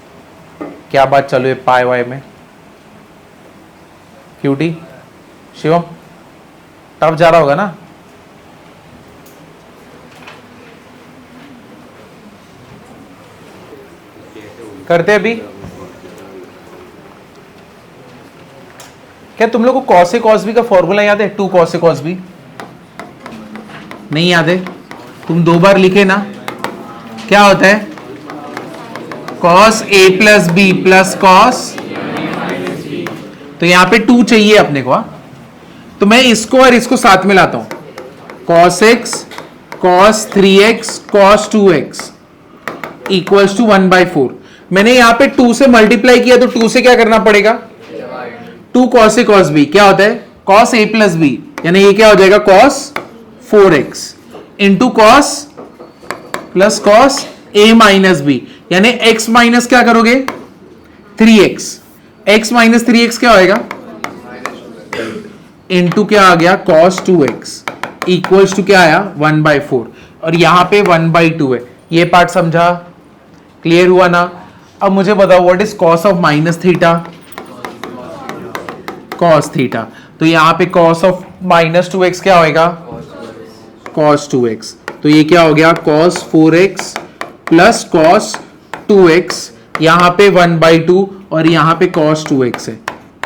क्या बात चालू है पाई वाई में। क्यूटी शिवम, टफ जा रहा होगा ना? करते अभी क्या तुम लोग को कॉस ए कॉस बी का फॉर्मूला याद है? 2 कॉस ए कॉस बी नहीं याद है? तुम 2 बार लिखे ना, क्या होता है? Cos A plus B plus cos, तो यहां पे 2 चाहिए अपने को। तो मैं इसको और इसको साथ में लाता हूं, cos x cos 3x cos 2x equals to 1/4। मैंने यहां पे 2 से मल्टीप्लाई किया, तो 2 से क्या करना पड़ेगा? 2 कॉस ए कॉस बी क्या होता है? कॉस ए प्लस बी, यानी ये क्या हो जाएगा? Cos 4x into cos plus cos A minus B, यानी x माइनस क्या करोगे? 3x, x माइनस 3x क्या होएगा? इंटू क्या आ गया? कॉस 2x इक्वल्स टू क्या आया? 1/4, और यहां पे 1/2 है। ये पार्ट समझा? क्लियर हुआ ना? अब मुझे बताओ what is cos of minus theta? Cos theta. तो यहां पे कॉस ऑफ माइनस 2x क्या होएगा? Cos 2x। तो ये क्या हो गया? Cos 4x plus cos 2x, यहां पे 1/2 और यहां पे कॉस 2x है,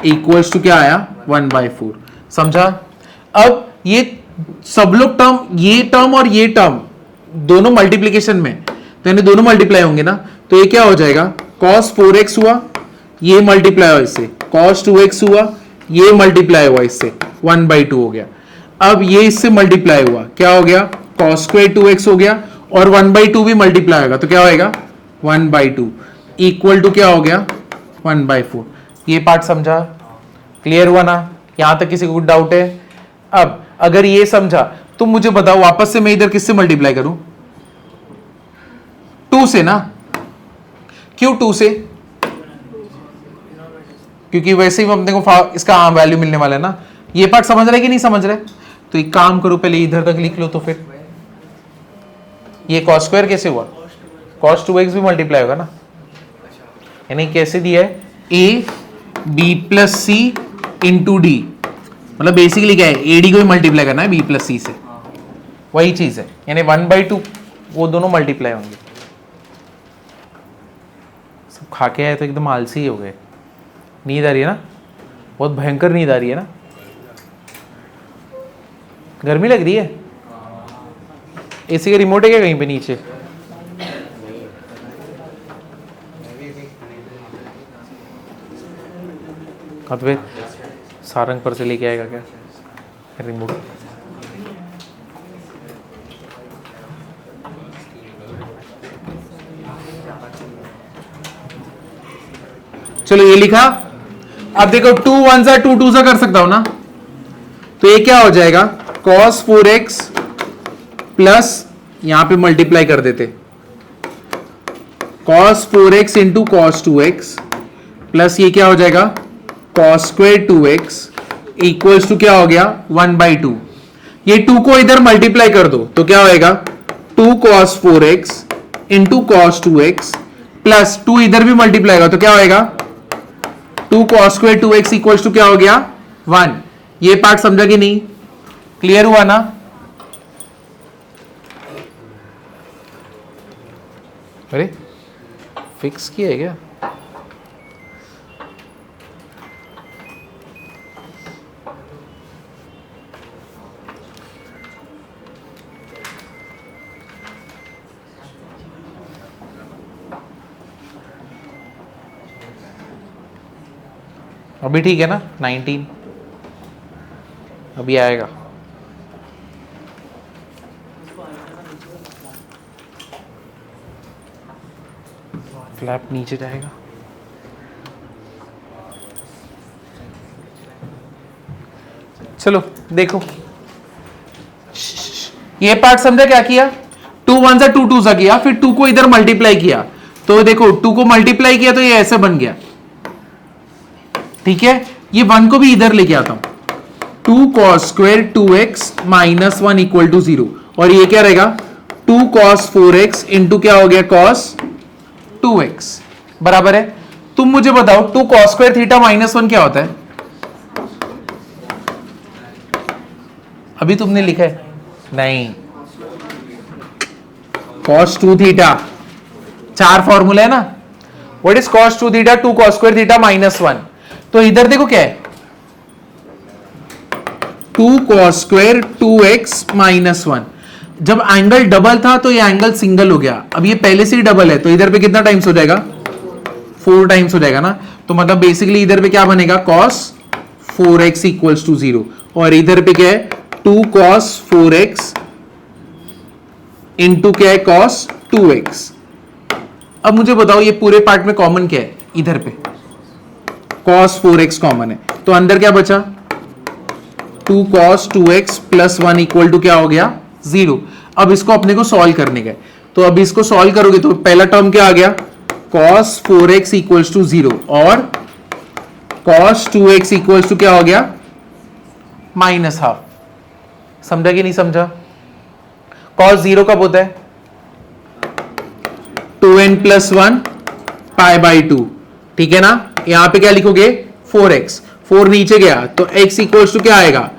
इक्वल्स टू क्या आया? 1/4। समझा? अब ये सब लोग टर्म, ये टर्म और ये टर्म दोनों मल्टीप्लीकेशन में, तो यानी दोनों मल्टीप्लाई होंगे ना, तो ये क्या हो जाएगा? cos 4x हुआ, ये मल्टीप्लाई हुआ इससे, cos 2x हुआ, ये मल्टीप्लाई हुआ इससे, 1/2 हो गया। अब ये इससे मल्टीप्लाई हुआ, क्या हो गया? cos स्क्वायर 2x हो गया, और 1/2 भी मल्टीप्लाई होगा, तो क्या होएगा? 1/2 इक्वल टू क्या हो गया? 1/4। ये पार्ट समझा? क्लियर हुआ ना? यहां तक किसी को कुछ डाउट है? अब अगर ये समझा, तुम मुझे बताओ वापस से मैं इधर किससे मल्टीप्लाई करूं? 2 से ना? क्यों 2 से? क्योंकि वैसे ही अपने को इसका वैल्यू मिलने वाला है ना। ये पार्ट समझ रहे कि नहीं समझ रहे? तो एक काम करो, पहले इधर तक लिख लो, तो फिर ये कॉस स्क्वायर कैसे हुआ? cos 2x भी मल्टीप्लाई होगा ना, यानी कैसे दिया है? a b plus C into D, मतलब बेसिकली क्या है? एडी को भी मल्टीप्लाई करना है b प्लस सी से, वही चीज है, यानी 1/2 वो दोनों मल्टीप्लाई होंगे। सब खा के आए तो एकदम आलसी हो गए। नींद आ रही है ना? बहुत भयंकर नींद आ रही है ना? गर्मी लग रही है? एसी का रिमोट है क्या कहीं पे नीचे? फिर सारंगपुर से लेके आएगा क्या रिमोट? चलो ये लिखा। अब देखो 2 1 2 2 कर सकता हूं ना, तो ये क्या हो जाएगा? cos 4x प्लस यहां पे मल्टीप्लाई कर देते, cos 4x into cos 2x plus ये क्या हो जाएगा? cos square 2x equals to क्या हो गया? 1/2। ये 2 को इधर मल्टीप्लाई कर दो, तो क्या होएगा? 2 cos 4x into cos 2x plus 2 इधर भी मल्टीप्लाई होगा, तो क्या होएगा? 2 cos square 2x equals to क्या हो गया? 1। ये पार्ट समझा कि नहीं? क्लियर हुआ ना? अरे फिक्स किया है क्या? अभी ठीक है ना 19, अभी आएगा। फ्लैप नीचे जाएगा। चलो देखो, ये पार्ट समझा क्या किया? 2 1 सा 2 2 सा किया, फिर 2 को इधर मल्टीप्लाई किया, तो देखो 2 को मल्टीप्लाई किया तो ये ऐसे बन गया, ठीक है। ये 1 को भी इधर लेके आता हूं, 2 cos square 2x minus 1 equal to 0, और ये क्या रहेगा 2 cos 4x इंटू क्या हो गया cos 2x बराबर है। तुम मुझे बताओ 2 cos स्क्वायर थीटा माइनस 1 क्या होता है? अभी तुमने लिखा है नहीं, cos 2 थीटा, 4 फॉर्मूला है ना। What is cos 2 theta? 2 cos square theta minus 1। तो इधर देखो क्या है 2 cos स्क्वायर 2x माइनस 1। जब एंगल डबल था तो ये एंगल सिंगल हो गया, अब ये पहले से ही डबल है, तो इधर पे कितना टाइम्स हो जाएगा? 4 टाइम्स हो जाएगा ना। तो मतलब बेसिकली इधर पे क्या बनेगा cos 4x इक्वल्स टू 0, और इधर पे क्या है 2 cos 4x इंटू क्या है cos 2x। अब मुझे बताओ ये पूरे पार्ट में कॉमन क्या है? इधर पे cos 4x कॉमन है, तो अंदर क्या बचा 2 cos 2x plus 1 equal to क्या हो गया 0। अब इसको अपने को सॉल्व करने का है, तो अब इसको सॉल्व करोगे तो पहला टर्म क्या आ गया cos 4x इक्वल्स टू 0, और cos 2x इक्वल्स टू क्या हो गया माइनस हाफ। समझा कि नहीं समझा? cos 0 कब होता है? 2n प्लस 1 पाई बाई 2, ठीक है ना। यहां पे क्या लिखोगे 4x, 4 नीचे गया तो x इक्वल्स टू क्या आएगा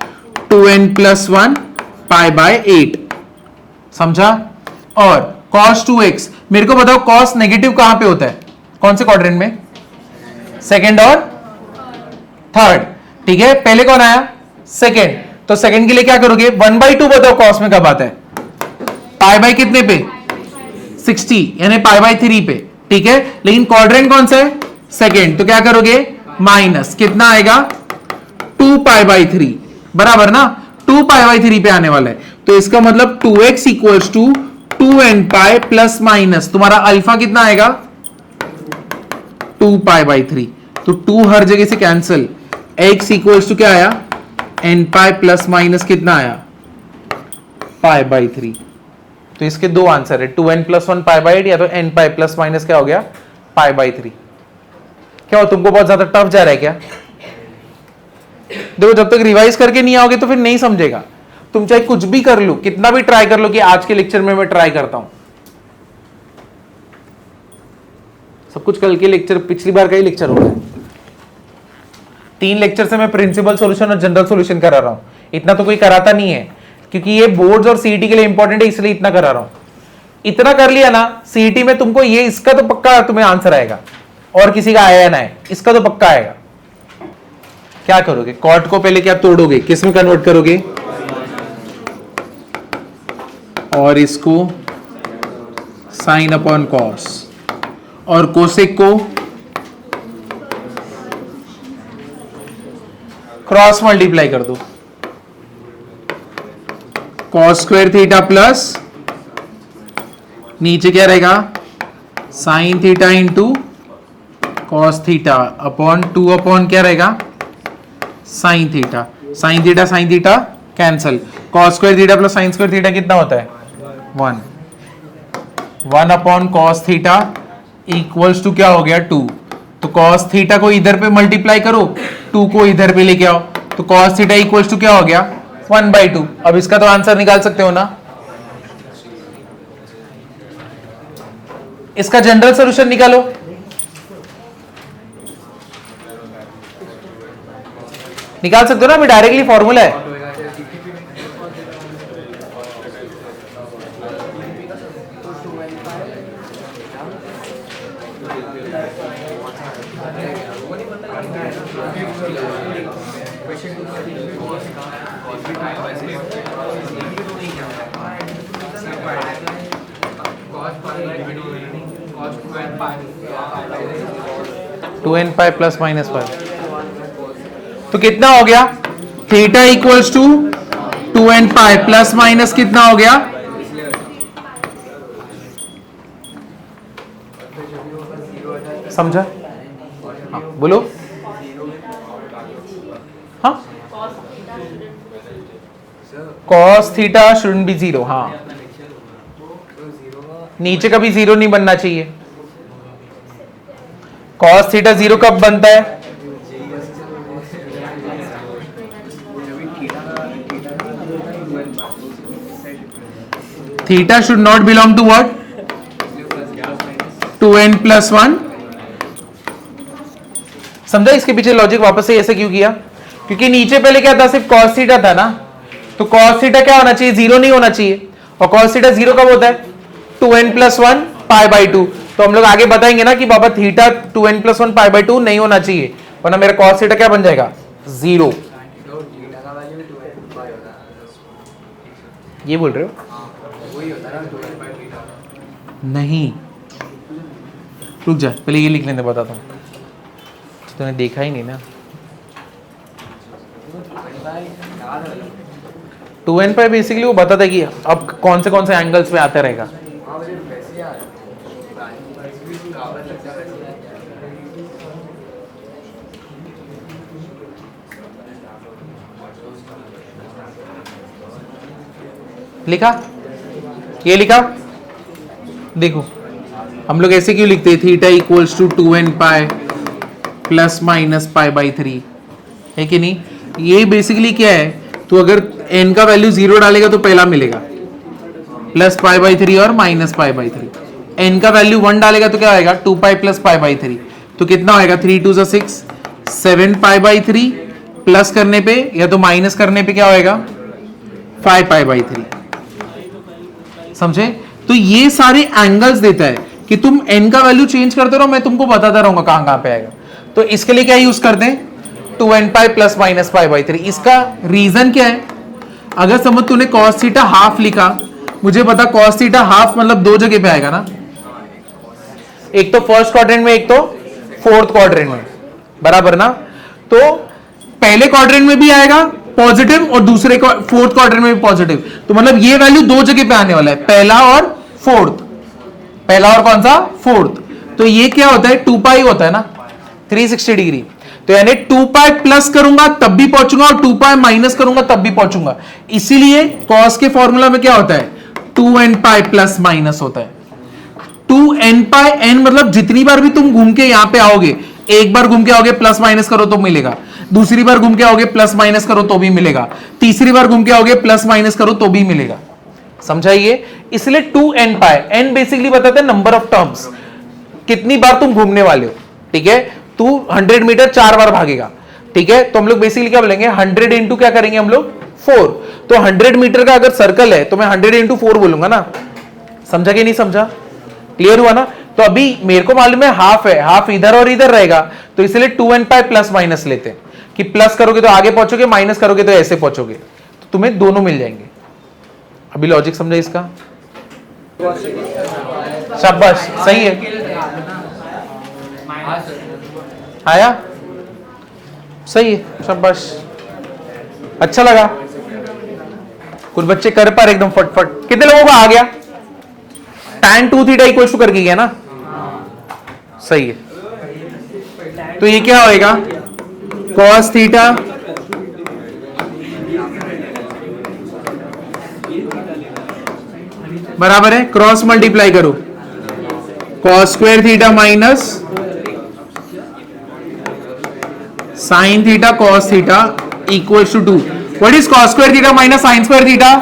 2n प्लस 1 पाई बाय 8। समझा? और cos 2x, मेरे को बताओ cos नेगेटिव कहां पे होता है? कौन से क्वाड्रेंट में? सेकंड और थर्ड, ठीक है। पहले कौन आया? सेकंड, तो सेकंड के लिए क्या करोगे 1/2 बताओ cos में कब आता है? पाई बाय कितने पे? 60, यानी पाई बाय 3 पे, ठीक है। लेकिन क्वाड्रेंट कौन सा है? सेकंड, तो क्या करोगे माइनस कितना आएगा 2 पाई बाय 3 बराबर ना, 2 पाई बाय 3 पे आने वाला है। तो इसका मतलब 2x equals to 2n pi plus minus तुम्हारा अल्फा कितना आएगा 2 पाई बाय 3, तो 2 हर जगह से कैंसिल, x इक्वल्स टू क्या आया n पाई प्लस माइनस कितना आया पाई बाय 3। तो इसके दो आंसर है 2n प्लस 1 पाई बाय 8 या तो n पाई प्लस माइनस क्या हो गया पाई बाय 3। क्या हो तुमको बहुत ज्यादा टफ जा रहा है क्या? देखो जब तक रिवाइज करके नहीं आओगे तो फिर नहीं समझेगा। तुम चाहे कुछ भी कर लो, कितना भी ट्राई कर लो कि आज के लेक्चर में मैं ट्राई करता हूं, सब कुछ कल के लेक्चर पिछली बार का ही लेक्चर हो रहा है। 3 लेक्चर से मैं प्रिंसिपल सॉल्यूशन और जनरल सॉल्यूशन करा रहा हूं, इतना तो कोई कराता नहीं है क्योंकि ये बोर्ड्स और सीईटी के लिए इंपॉर्टेंट है, इसलिए इतना करा रहा हूं। इतना कर लिया ना सीईटी में तुमको ये इसका तो पक्का तुम्हें आंसर आएगा, और किसी का आया ना है इसका तो पक्का आएगा। क्या करोगे कॉट को पहले क्या तोड़ोगे, किस में कन्वर्ट करोगे, और इसको साइन अपॉन कॉस, और कोसेक को क्रॉस मल्टीप्लाई कर दो, कॉस स्क्वायर थीटा प्लस नीचे क्या रहेगा sine theta into cos theta upon 2 upon क्या रहेगा sine theta, sine theta sine theta cancel, cos square theta plus sine square theta कितना होता है 1 अपॉन कॉस थीटा इक्वल्स टू क्या हो गया 2। तो कॉस थीटा को इधर पे मल्टीप्लाई करो, 2 को इधर पे लेके आओ, तो कॉस थीटा इक्वल्स टू क्या हो गया 1/2। अब इसका तो आंसर निकाल सकते हो ना, इसका जनरल सॉल्यूशन निकालो। निकाल सकते हो ना, अभी डायरेक्टली फॉर्मूला है। Two n pi plus minus pi तो कितना हो गया, theta equals to 2n pi plus minus कितना हो गया, समझा? हाँ, बोलो। हाँ, cos theta shouldn't be zero. हाँ, नीचे कभी जीरो नहीं बनना चाहिए। cos थीटा जीरो कब बनता है, theta should not belong to what, 2n plus 1। समझा इसके पीछे लॉजिक वापस से ऐसे क्यों किया, क्योंकि नीचे पहले क्या था, सिर्फ cos थीटा था ना, तो cos थीटा क्या होना चाहिए, जीरो नहीं होना चाहिए, और cos थीटा जीरो कब होता है, 2n प्लस 1 पाई बाई 2। तो हम लोग आगे बताएंगे ना कि बाबा theta 2n plus 1 pi by 2 नहीं होना चाहिए, वरना मेरा cos थीटा क्या बन जाएगा, जीरो। ये बोल रहे हो, नहीं रुक जा, पहले ये लिख लेने बताता हूँ, तूने देखा ही नहीं ना। 2n पाई बेसिकली वो बताता है कि अब कौन से एंगल्स पे आता रहेगा। लिखा, ये लिखा, देखो हम लोग ऐसे क्यों लिखते हैं, theta equals to 2n pi plus minus pi by 3, है कि नहीं। ये बेसिकली क्या है, तो अगर n का वैल्यू जीरो डालेगा तो पहला मिलेगा प्लस पाई बाई 3 और माइनस पाई बाई 3, n का वैल्यू 1 डालेगा तो क्या आएगा 2 पाई प्लस पाई बाई 3, तो कितना आएगा 3 2 6 7 पाई बाई 3 प्लस करने पे या तो माइनस करने पे क्या होएगा 5 पाई बाई 3। समझे, तो ये सारे एंगल्स देता है कि तुम n का वैल्यू चेंज करते रहो, मैं तुमको बताता रहूंगा कहां पे आएगा। तो इसके लिए क्या यूज करते हैं, 2n pi plus minus pi by 3। इसका रीजन क्या है, अगर समझ तूने cos थीटा हाफ लिखा, मुझे पता cos थीटा हाफ मतलब दो जगह पे आएगा ना, एक तो फर्स्ट क्वाड्रेंट में, एक तो फोर्थ क्वाड्रेंट में, बराबर ना। तो पहले क्वाड्रेंट में भी आएगा पॉजिटिव और दूसरे फोर्थ क्वाड्रेंट में भी पॉजिटिव, तो मतलब ये वैल्यू दो जगह पे आने वाला है, पहला और फोर्थ, पहला और कौन सा, फोर्थ। तो ये क्या होता है, 2 पाई होता है ना 360 डिग्री, तो यानी 2 पाई प्लस करूंगा तब भी पहुंचूंगा और 2 पाई माइनस करूंगा तब भी पहुंचूंगा। इसीलिए cos के फॉर्मूला में क्या होता है, 2n पाई प्लस माइनस होता है। 2n पाई n मतलब जितनी बार भी तुम घूम के यहां पे आओगे, एक बार घूम के आओगे प्लस माइनस करो तो मिलेगा, दूसरी बार घूम के आओगे प्लस माइनस करो तो भी मिलेगा, तीसरी बार घूम के आओगे प्लस माइनस करो तो भी मिलेगा। समझाइए, इसलिए 2n पाई, n बेसिकली बताते हैं नंबर ऑफ टर्म्स, कितनी बार तुम घूमने वाले हो। ठीक है, तू 100 मीटर 4 बार भागेगा, ठीक है, तो हम लोग बेसिकली क्या बोलेंगे 100 इंटू क्या करेंगे हम लोग 4। तो 100 मीटर का अगर सर्कल है तो मैं 100 इंटू 4 बोलूंगा ना। समझा कि नहीं समझा, क्लियर हुआ ना। तो अभी मेरे को मालूम है हाफ है, हाफ इधर और इधर रहेगा, तो इसलिए 2n पाई प्लस माइनस लेते हैं कि प्लस करोगे तो आगे पहुंचोगे, माइनस करोगे तो ऐसे पहुंचोगे, तो तुम्हें दोनों मिल जाएंगे। अभी लॉजिक समझा इसका, शाबाश, सही है, आया, सही है, शाबाश, अच्छा लगा। कुछ बच्चे कर पा रहे एकदम फटफट, कितने लोगों को आ गया, tan 2 थीटा इक्वल टू करके गया ना, सही है। तो ये क्या होएगा, cos थीटा बराबर है, क्रॉस मल्टीप्लाई करो, cos square theta minus sine theta cos theta equals to 2। What is cos square theta minus sine square theta,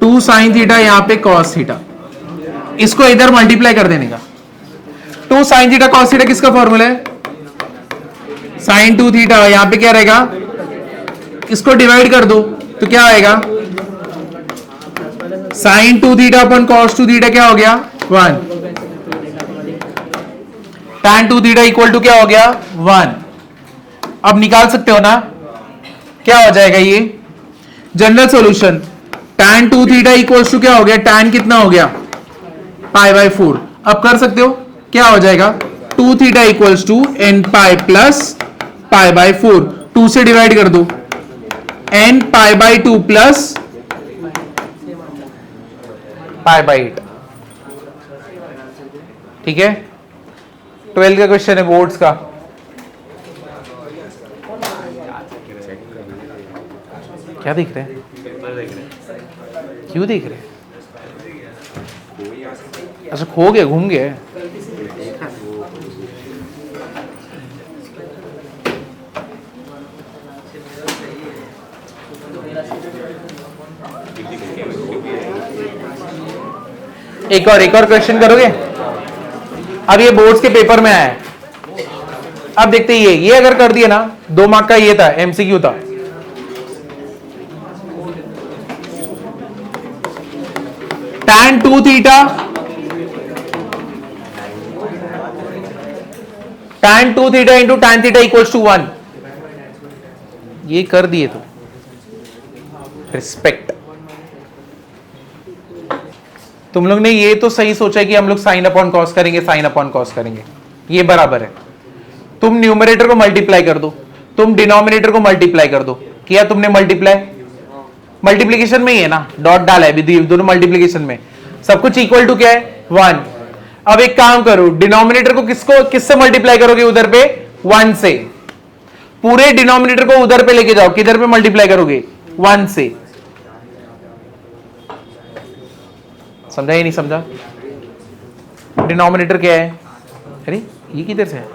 two sine theta, यहां पे cos थीटा, इसको इधर मल्टीप्लाई कर देने का। 2 साइन थीटा cos थीटा किसका फॉर्मूला है, साइन 2 थीटा, यहां पे क्या रहेगा, इसको डिवाइड कर दो तो क्या आएगा, साइन 2 थीटा अपन cos 2 थीटा क्या हो गया 1, tan 2 थीटा इक्वल टू क्या हो गया 1। अब निकाल सकते हो ना, क्या हो जाएगा ये general solution, tan 2 theta equal to क्या हो गया, tan कितना हो गया पाई बाई 4। अब कर सकते हो, क्या हो जाएगा 2 theta equals to n pi plus pi by 4, 2 से डिवाइड कर दो, n pi by 2 plus pi by 8। ठीक है, 12 का क्वेश्चन है बोर्ड्स का। क्या देख रहे हैं, क्यों देख रहे हैं? अच्छा खो गए, घूम गए। एक और क्वेश्चन करोगे। अब ये बोर्ड्स के पेपर में आया है। अब देखते हैं ये अगर कर दिया ना, 2 मार्क का ये था, एमसीक्यू था। tan 2 theta, tan 2 theta into tan theta equals to 1। ये कर दिए तो रिस्पेक्ट। तुम लोग ने ये तो सही सोचा कि हम लोग साइन अपॉन कॉस करेंगे, साइन अपॉन कॉस करेंगे, ये बराबर है। तुम न्यूमरेटर को मल्टीप्लाई कर दो, तुम डिनोमिनेटर को मल्टीप्लाई कर दो। किया तुमने मल्टीप्लाई, मल्टीप्लीकेशन में ही है ना, डॉट डाला है दोनों मल्टीप्लीकेशन में, सब कुछ इक्वल टू क्या है 1। अब एक काम करो, डिनोमिनेटर को किससे मल्टीप्लाई करोगे, उधर पे 1 से। पूरे डिनोमिनेटर को उधर पे लेके जाओ, किधर पे मल्टीप्लाई करोगे 1 से। समझा या नहीं समझा? डिनोमिनेटर क्या है, अरे ये किधर से है,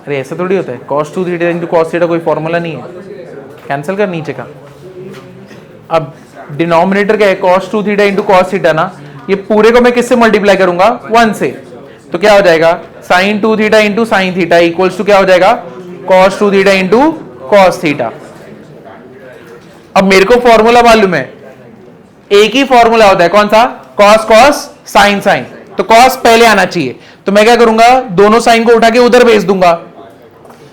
अरे ऐसा थोड़ी होता है, cos 2 theta into cos theta कोई फॉर्मूला नहीं है, कैंसिल कर नीचे का। अब डिनोमिनेटर क्या है, cos 2 theta into cos theta ना, ये पूरे को मैं किससे मल्टीप्लाई करूंगा 1 से, तो क्या हो जाएगा sin 2 theta into sin theta equals to क्या हो जाएगा cos 2 theta into cos theta. अब मेरे को फॉर्मूला मालूम है, एक ही फॉर्मूला होता है, कौन सा, cos cos sin sin, तो cos पहले आना चाहिए। तो मैं क्या करूंगा, दोनों साइन को उठा के उधर भेज दूंगा,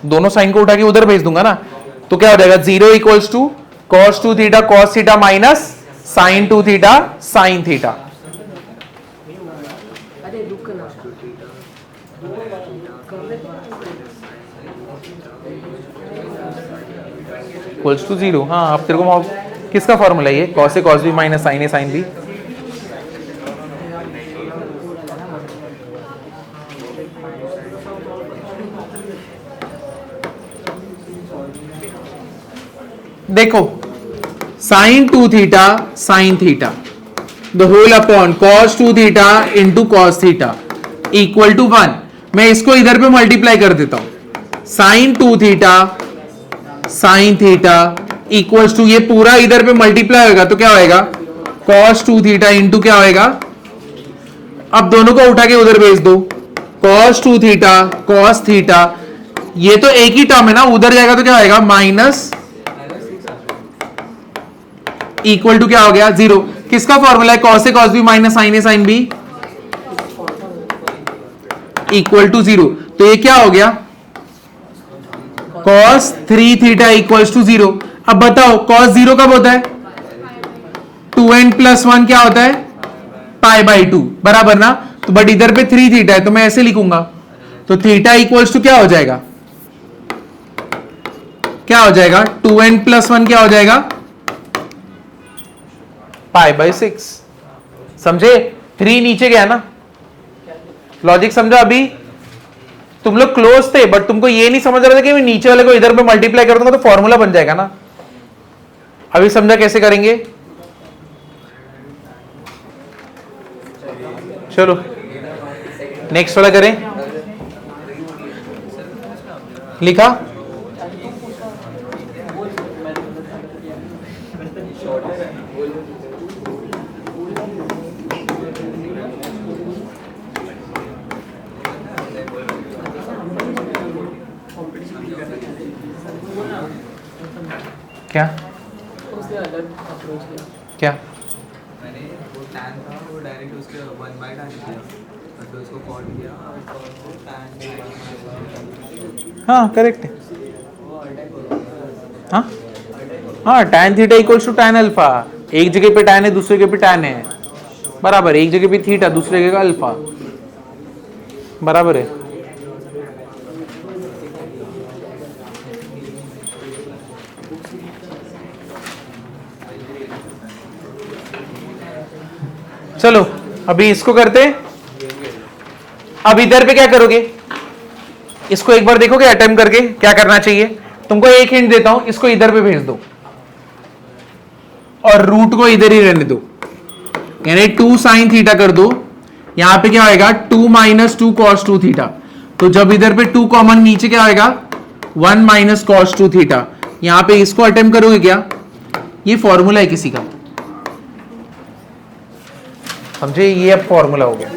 दोनों साइन को उठा के उधर भेज दूंगा ना, तो क्या हो जाएगा 0 equals to cos 2 theta cos theta minus sin 2 theta sin theta. Equals to 0। हाँ अब तेरे को किसका फॉर्मूला है ये, cos A cos B minus sin A sin B. देखो sin 2 theta sin theta the whole upon cos 2 theta into cos theta equal to 1। मैं इसको इधर पे मल्टीप्लाई कर देता हूं, sin 2 theta sin theta equals to, ये पूरा इधर पे मल्टीप्लाई होगा तो क्या होएगा cos 2 थीटा इंटू क्या होएगा, अब दोनों को उठा के उधर भेज दो, cos 2 थीटा cos थीटा, ये तो एक ही टर्म है ना, उधर जाएगा तो क्या होएगा माइनस इक्वल टू क्या हो गया 0। किसका फॉर्मूला है, cos A cos B minus sin A sin B equal to 0। तो ये क्या हो गया cos 3 थीटा इक्वल्स टू 0। अब बताओ cos 0 कब होता है, 2n प्लस 1 क्या होता है पाई बाई 2, बराबर ना। तो बट इधर पे 3 थीटा है तो मैं ऐसे लिखूंगा, तो थीटा इक्वल्स टू क्या हो जाएगा, क्या हो जाएगा 2n प्लस 1 क्या हो जाएगा पाई बाई 6। समझे, 3 नीचे गया ना, लॉजिक समझा। अभी तुम लोग क्लोज थे बट तुमको ये नहीं समझ रहा था कि मैं नीचे वाले को इधर पे मल्टीप्लाई कर दूंगा तो फॉर्मूला बन जाएगा ना। अभी समझा कैसे करेंगे, चलो नेक्स्ट वाला करें। लिखा क्या, उसने अलग अप्रोच किया। क्या मैंने वो tan था वो डायरेक्ट उसके 1 बाय tan किया, तो उसको कॉट किया और वो tan हाँ करेक्ट है, वो अटैक हो गया। हाँ हाँ tan theta equals to tan alpha, एक जगह पे tan है दूसरे जगह पे tan है, बराबर, एक जगह पे थीटा दूसरे जगह अल्फा। बराबर है। चलो अभी इसको करते हैं। अब इधर पे क्या करोगे, इसको एक बार देखोगे अटेम्प्ट करके क्या करना चाहिए। तुमको एक हिंट देता हूं, इसको इधर पे भेज दो और रूट को इधर ही रहने दो, यानी 2 sin थीटा कर दो। यहां पे क्या आएगा 2 - 2 cos 2 थीटा। तो जब इधर पे 2 कॉमन, नीचे क्या आएगा 1 - cos 2 थीटा। यहां पे इसको अटेम्प्ट करोगे क्या, ये फॉर्मूला है किसी का, समझे, ये अब फॉर्मूला हो गया।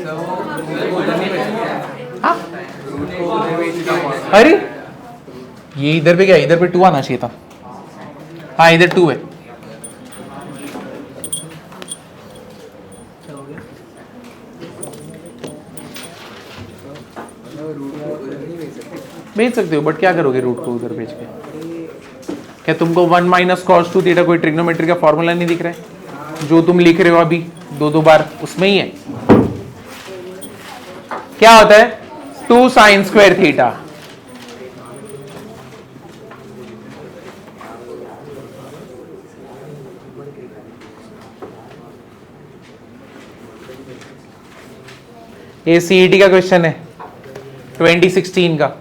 हाँ? अरे ये इधर पे क्या, इधर पे 2 आना चाहिए था। हाँ इधर 2 है। भेज सकते हो, बट क्या करोगे रूट को उधर भेज के। क्या तुमको 1 - cos 2 थीटा कोई ट्रिग्नोमेट्री का फॉर्मूला नहीं दिख रहा है, जो तुम लिख रहे हो अभी 2 बार, उसमें ही है। क्या होता है 2 sin स्क्वायर थीटा। ये सीईटी का क्वेश्चन है 2016 का।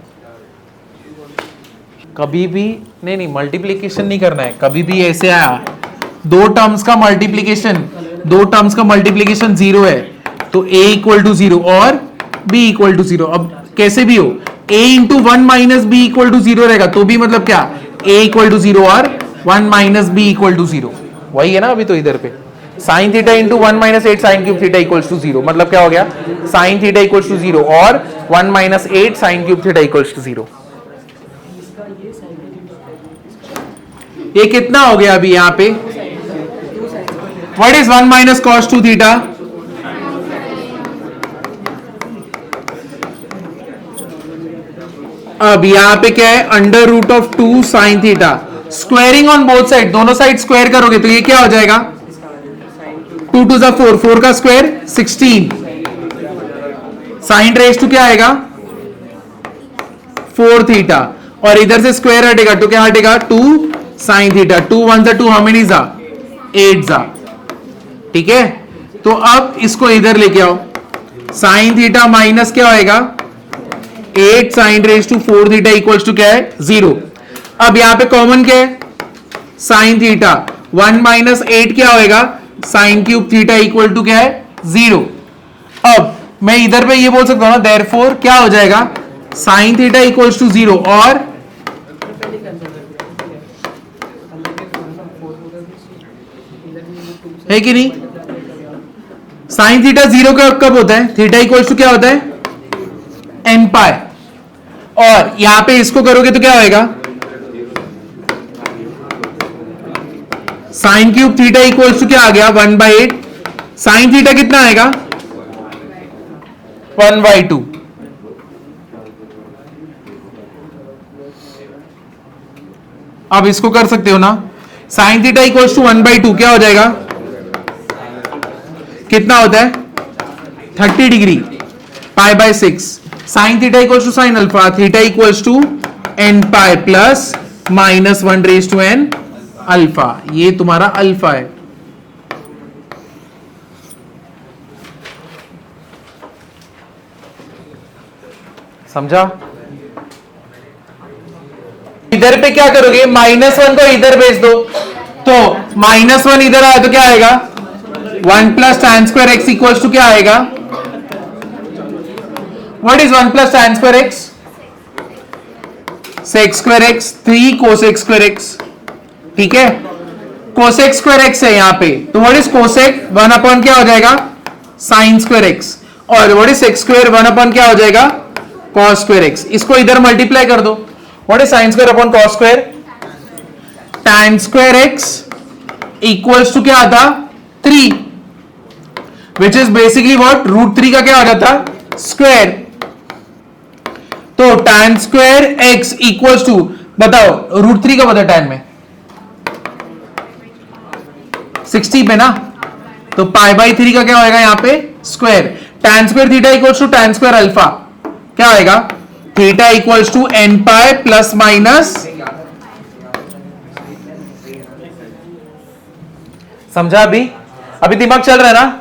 कभी भी नहीं मल्टीप्लीकेशन नहीं करना है, कभी भी ऐसे आया 2 टर्म्स का मल्टीप्लीकेशन, 2 टर्म्स का मल्टीप्लीकेशन 0 है तो a = 0 और b = 0। अब कैसे भी हो a × 1 - b = 0 रहेगा, तो भी मतलब क्या a = 0 और 1 - b = 0, वही है ना। अभी तो इधर पे sin theta × 1 - 8 sin cube theta = 0, मतलब क्या हो गया sin थीटा = 0 और 1 - 8 sin क्यूब थीटा = 0। ये कितना हो गया अभी यहाँ पे, व्हाट इज 1 - cos 2 थीटा, अब यहाँ पे क्या है √2 sin theta, squaring on both side, दोनों साइड स्क्वायर करोगे तो ये क्या हो जाएगा 2 × 4, 4 का स्क्वायर 16, sin रेज टू क्या आएगा 4 थीटा, और इधर से स्क्वायर हटेगा तो क्या हटेगा 2 sin थीटा। 2 × 1 = 2, हाउ मेनी जा 8 जा, ठीक है। तो अब इसको इधर लेके आओ, sin थीटा माइनस क्या होएगा 8 sin रेज टू 4 थीटा = क्या है 0। अब यहां पे कॉमन क्या है sin थीटा, 1 - 8 क्या होएगा sin क्यूब थीटा = क्या है 0। अब मैं इधर पे ये बोल सकता हूं ना, देयरफॉर क्या हो जाएगा sin थीटा = 0 और है कि नहीं, sin थीटा 0 का कब होता है, थीटा = क्या होता है n पाई, और यहां पे इसको करोगे तो क्या होएगा sin क्यूब थीटा = क्या आ गया 1/8, sin थीटा कितना आएगा 1/2। अब इसको कर सकते हो ना, sin थीटा = 1/2 क्या हो जाएगा, कितना होता है 30 degree, π/6। sin theta = sin alpha, theta = n pi plus -1 alpha, ये तुम्हारा अल्फा है। समझा। इधर पे क्या करोगे -1 को इधर भेज दो, तो -1 इधर आया तो क्या आएगा 1 + tan² x = क्या आएगा, what is 1 + tan² x sec² x 3 cosec² x, ठीक है। cosec² x है यहां पे, तो व्हाट इज cosec 1 क्या हो जाएगा sin² x, और व्हाट इज sec² 1 क्या हो जाएगा cos² x। इसको इधर मल्टीप्लाई कर दो, what is sin² cos², tan² x = क्या आता 3, विच इज बेसिकली व्हाट √3 का क्या हो जाता स्क्वायर। तो tan² x = बताओ √3 का बता tan में 60 पे ना, तो π/3 का क्या होएगा यहाँ पे square. tan² theta = tan² alpha, क्या आएगा, theta equals to n pi plus minus, समझा? अभी दिमाग चल रहा है ना?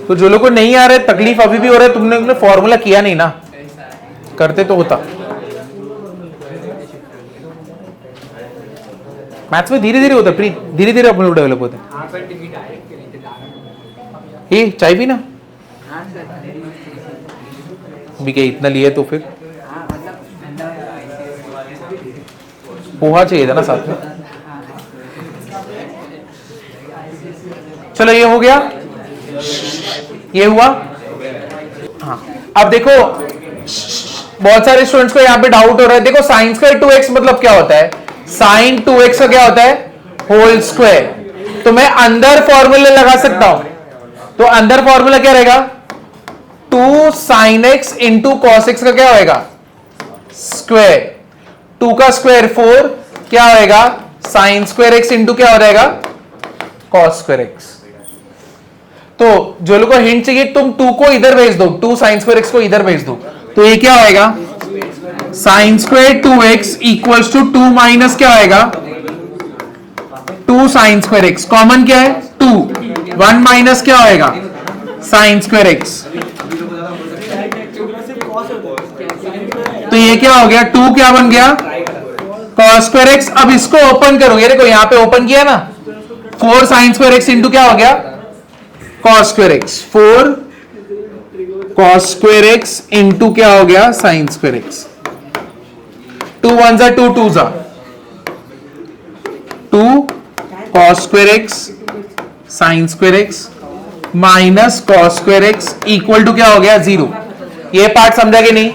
तो जो लोग को नहीं आ रहा है, तकलीफ अभी भी हो रहा है, तुमने फॉर्मूला किया नहीं ना, करते तो होता। मैथ्स में धीरे धीरे होता है प्रीत, धीरे धीरे अपन लोग डेवलप होते हैं। ये चाय भी ना भी क्या इतना लिए तो फिर पोहा चाहिए था ना साथ में। चलो ये हो गया, ये हुआ। हाँ अब देखो बहुत सारे स्टूडेंट्स को यहाँ पे डाउट हो रहा है। देखो साइन स्क्वायर 2x मतलब क्या होता है, साइन 2x का क्या होता है, होल स्क्वायर। तो मैं अंदर फॉर्मूला लगा सकता हूं, तो अंदर फॉर्मूला क्या रहेगा, 2 sin x into cos x का क्या होएगा, स्क्वायर। 2 का स्क्वायर 4 क्या होएगा, साइन स्क्वायर x इंटू क्या हो जाएगा, कॉस स्क्वायर x। तो जो लोग को हिंट चाहिए, तुम 2 को इधर भेज दो, 2 साइन स्क्वायर x को इधर भेज दो, तो ये क्या होएगा, sine square 2x equals to 2 minus क्या होएगा, 2 साइन स्क्वायर x। कॉमन क्या है 2, 1 माइनस क्या होएगा, साइन स्क्वायर x। तो ये क्या हो गया, 2 क्या बन गया, कॉस स्क्वायर एक्स। अब इसको ओपन करो, ये देखो यहां पे ओपन किया ना, 4 साइन स्क्वायर एक्स इंटू क्या हो गया, cos square x. 4 cos square x into क्या हो गया, साइन स्क्वायर एक्स। 2 1 जा 2 2 जा 2 cos square x sine square x minus cos square x equal to क्या हो गया, 0। ये पार्ट समझा कि नहीं?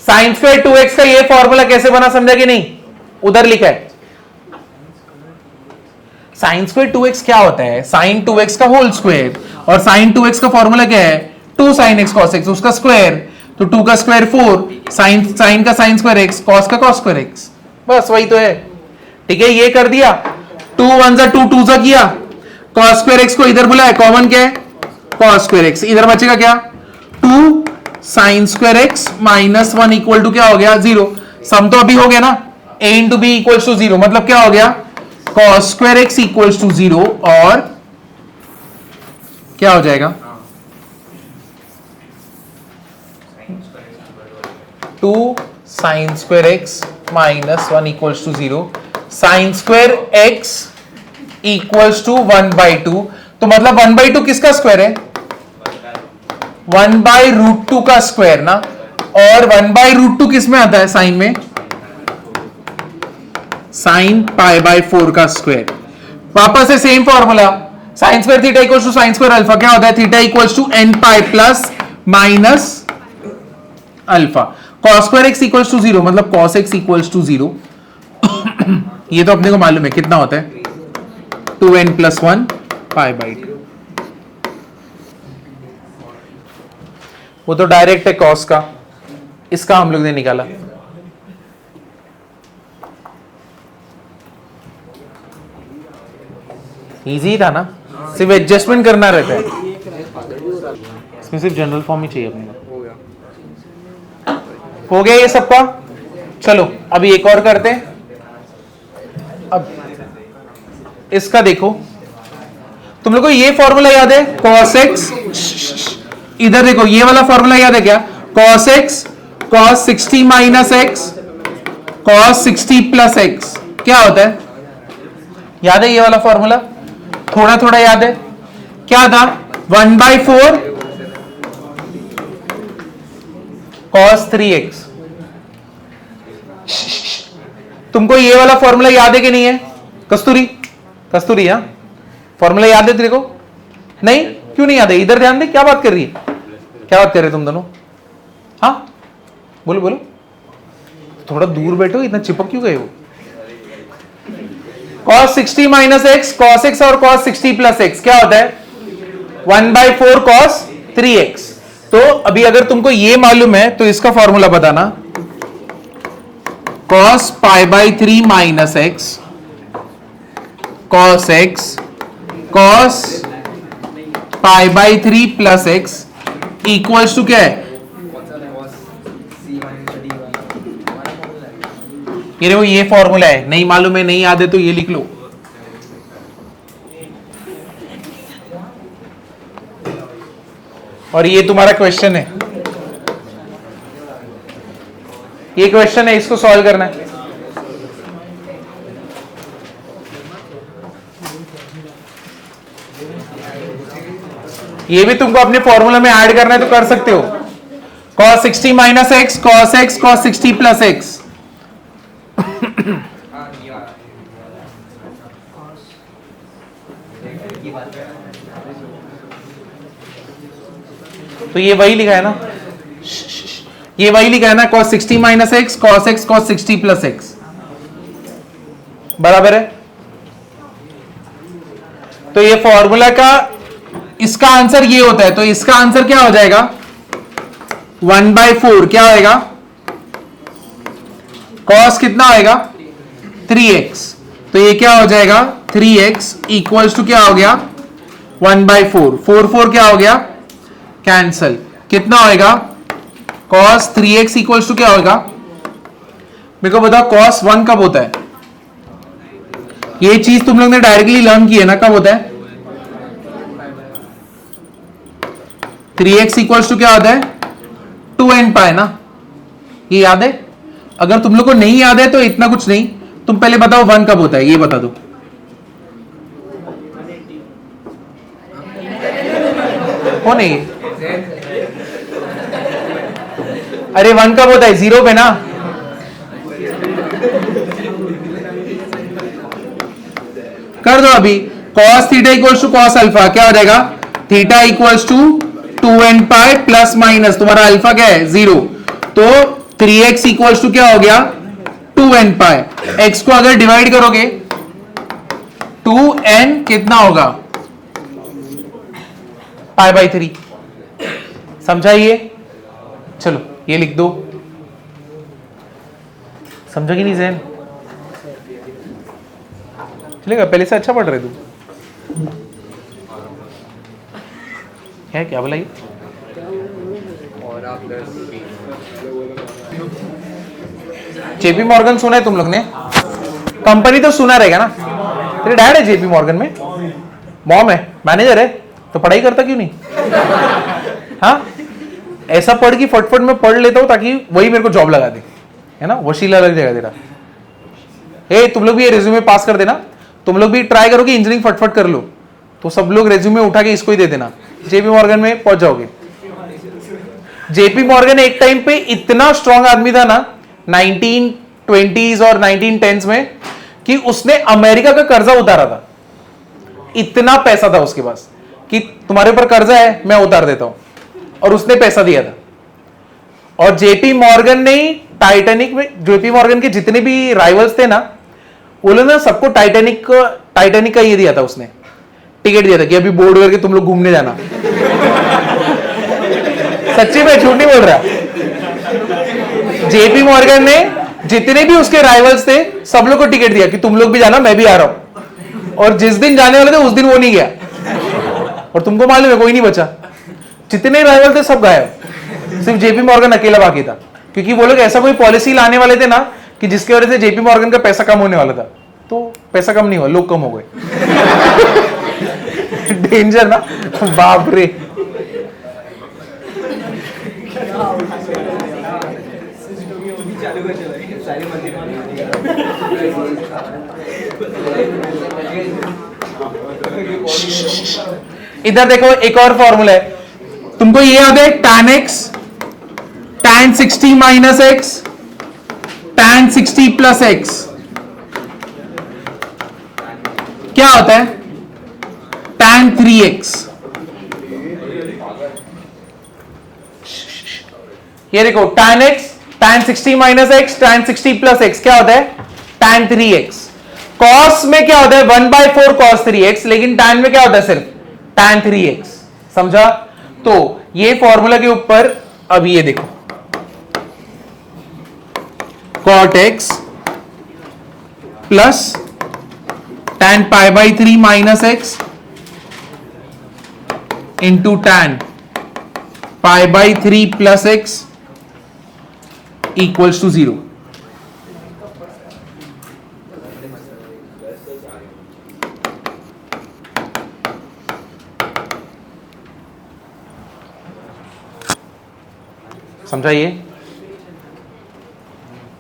साइन स्क्वायर 2x का ये फॉर्मूला कैसे बना समझा कि नहीं? उधर लिखा है। साइन स्क्वायर 2x क्या होता है, साइन 2x का होल स्क्वायर, और साइन 2x का फॉर्मूला क्या है, 2 sin x cos x, उसका स्क्वायर। तो 2 का स्क्वायर 4, साइन का साइन स्क्वायर x, कॉस का कॉस स्क्वायर x, बस वही तो है। ठीक है, ये कर दिया। 2 1 जा 2 2 जा किया, कॉस स्क्वायर x को इधर बुलाया, कॉमन क्या है, कॉस स्क्वायर x। इधर बचेगा क्या, 2 sine square x minus 1 equal to क्या हो गया, 0। सम तो अभी हो गया ना, a into B equals to 0, मतलब क्या हो गया, cos square x equals to 0, और क्या हो जाएगा, 2 sine square x minus 1 equals to 0, sine square x equals to 1/2। तो मतलब 1/2 किसका स्क्वायर है, 1/√2 का स्क्वायर ना, और 1/√2 किस में आता है, साइन में, साइन π/4 का स्क्वायर। वापस से same formula, sine square theta equals to sine square alpha, क्या होता है, theta equals to n pi plus minus alpha. Cos square x equals to 0, मतलब कॉस एक्स इक्वल्स टू 0। ये तो अपने को मालूम है कितना होता है, 2n + 1 π/2। वो तो डायरेक्ट है कॉस का, इसका हम लोग ने निकाला। इजी था ना, सिर्फ एडजस्टमेंट करना रहता है, इसमें सिर्फ जनरल फॉर्म ही चाहिए अपने को। हो गया ये सबका। चलो अभी एक और करते हैं। अब इसका देखो, तुम लोग को ये फॉर्मूला याद है, cos x, इधर देखो ये वाला फॉर्मूला याद है क्या, cos x cos 60 minus x cos 60 plus x, क्या होता है, याद है ये वाला फॉर्मूला, थोड़ा थोड़ा याद है, क्या था, 1/4 cos 3x। तुमको ये वाला फॉर्मूला याद है कि नहीं है, कस्तूरी, कस्तूरी, हाँ फॉर्मूला याद है तेरे को? नहीं, क्यों नहीं याद है, इधर ध्यान दे, क्या बात कर रही है, क्या बात कर रहे तुम दोनों, हाँ बोलो बोलो, थोड़ा दूर बैठो, इतना चिपक क्यों गए हो। cos 60 minus x, cos x और cos 60 प्लस एक्स क्या होता है, 1/4 cos 3x। तो अभी अगर तुमको ये मालूम है तो इसका फॉर्मूला बताना, cos π/3 minus x cos x cos pi by 3 plus x equals to क्या है, ये देखो ये फॉर्मूला है, नहीं मालूम है नहीं याद है तो ये लिख लो। और ये तुम्हारा क्वेश्चन है, ये क्वेश्चन है, इसको सॉल्व करना है। ये भी तुमको अपने फॉर्मूला में ऐड करना है तो कर सकते हो। cos 60 minus x cos x cos 60 plus x. तो ये वही लिखा है ना, ये वही लिखा है ना, cos 60 minus x cos x cos 60 plus x, बराबर है। तो ये फॉर्मूला का इसका आंसर ये होता है, तो इसका आंसर क्या हो जाएगा 1/4 क्या होएगा, cos कितना होएगा 3x, तो ये क्या हो जाएगा 3x इक्वल्स टू क्या हो गया 1/4, 4 क्या हो गया कैंसल, कितना होएगा cos 3x इक्वल्स टू क्या होएगा, मेरे को बताओ cos 1 कब होता है, ये चीज तुम लोग ने डायरेक्टली लर्न की है ना, कब होता है 3x इक्वल्स टू क्या होता है 2n पाई ना, ये याद है। अगर तुम लोग को नहीं याद है तो इतना कुछ नहीं, तुम पहले बताओ 1 कब होता है, ये बता दो। हो नहीं, अरे 1 कब होता है 0 पे ना, कर दो अभी। cos theta equals to cos alpha क्या हो जाएगा, theta equals to 2n pi plus minus तुम्हारा अल्फा क्या है 0, तो 3x इक्वल्स टू क्या हो गया 2n पाई, x को अगर डिवाइड करोगे 2n कितना होगा पाई बाई 3, समझा ये, चलो ये लिख दो, समझा कि नहीं जैन, चलेगा, पहले से अच्छा पढ़ रहे तू है, क्या बोला ये, और आप जेपी मॉर्गन सुना है तुम लोग ने, कंपनी तो सुना रहेगा ना, तेरे डैड है जेपी मॉर्गन में, मॉम है मैनेजर है, तो पढ़ाई करता क्यों नहीं, हाँ ऐसा पढ़ कि फटफट में पढ़ लेता हूं ताकि वही मेरे को जॉब लगा दे, है ना, वशीला लग जाएगा तेरा। ए तुम लोग भी ये रिज्यूमे पास कर देना, तुम लोग भी ट्राई करो कि इंजीनियरिंग फटफट कर लो, तो सब लोग रिज्यूमे उठा के इसको ही दे देना, जेपी मॉर्गन में पहुंच जाओगे। जेपी मॉर्गन एक टाइम पे इतना स्ट्रांग आदमी था ना 1920s और 1910s में कि उसने अमेरिका का कर्जा उतारा था, इतना पैसा था उसके पास कि तुम्हारे ऊपर कर्जा है मैं उतार देता हूं, और उसने पैसा दिया था। और जेपी मॉर्गन ने टाइटैनिक में, जेपी मॉर्गन के जितने भी राइवल्स थे ना, उन्होंने सबको टाइटैनिक का ये दिया था, उसने टिकट दिया था कि अभी बोर्ड करके तुम लोग घूमने जाना, सच्ची में झूठ नहीं बोल रहा। जेपी मॉर्गन ने जितने भी उसके राइवल्स थे सब लोग को टिकट दिया कि तुम लोग भी जाना मैं भी आ रहा हूं, और जिस दिन जाने वाले थे उस दिन वो नहीं गया, और तुमको मालूम है कोई नहीं बचा, जितने राइवल थे सब गायब, सिर्फ जेपी मॉर्गन अकेला बाकी था, क्योंकि वो लोग ऐसा कोई पॉलिसी लाने वाले थे ना कि जिसकी वजह से जेपी मॉर्गन का पैसा कम होने वाला था, तो पैसा कम नहीं हुआ, लोग कम हो गए। डेंजर ना, बाप रे। इधर देखो एक और फॉर्मूला है, तुमको ये याद है tan x tan 60 minus x tan 60 plus x क्या होता है tan 3x। ये देखो tan x tan 60 minus x tan 60 plus x क्या होता है tan 3x। cos में क्या होता है 1/4 cos 3x, लेकिन tan में क्या होता है सिर्फ tan 3x, समझा। तो ये फॉर्मूला के ऊपर अब ये देखो cot x plus tan pi by 3 minus x into tan pi by 3 plus x equals to 0। समझा ये?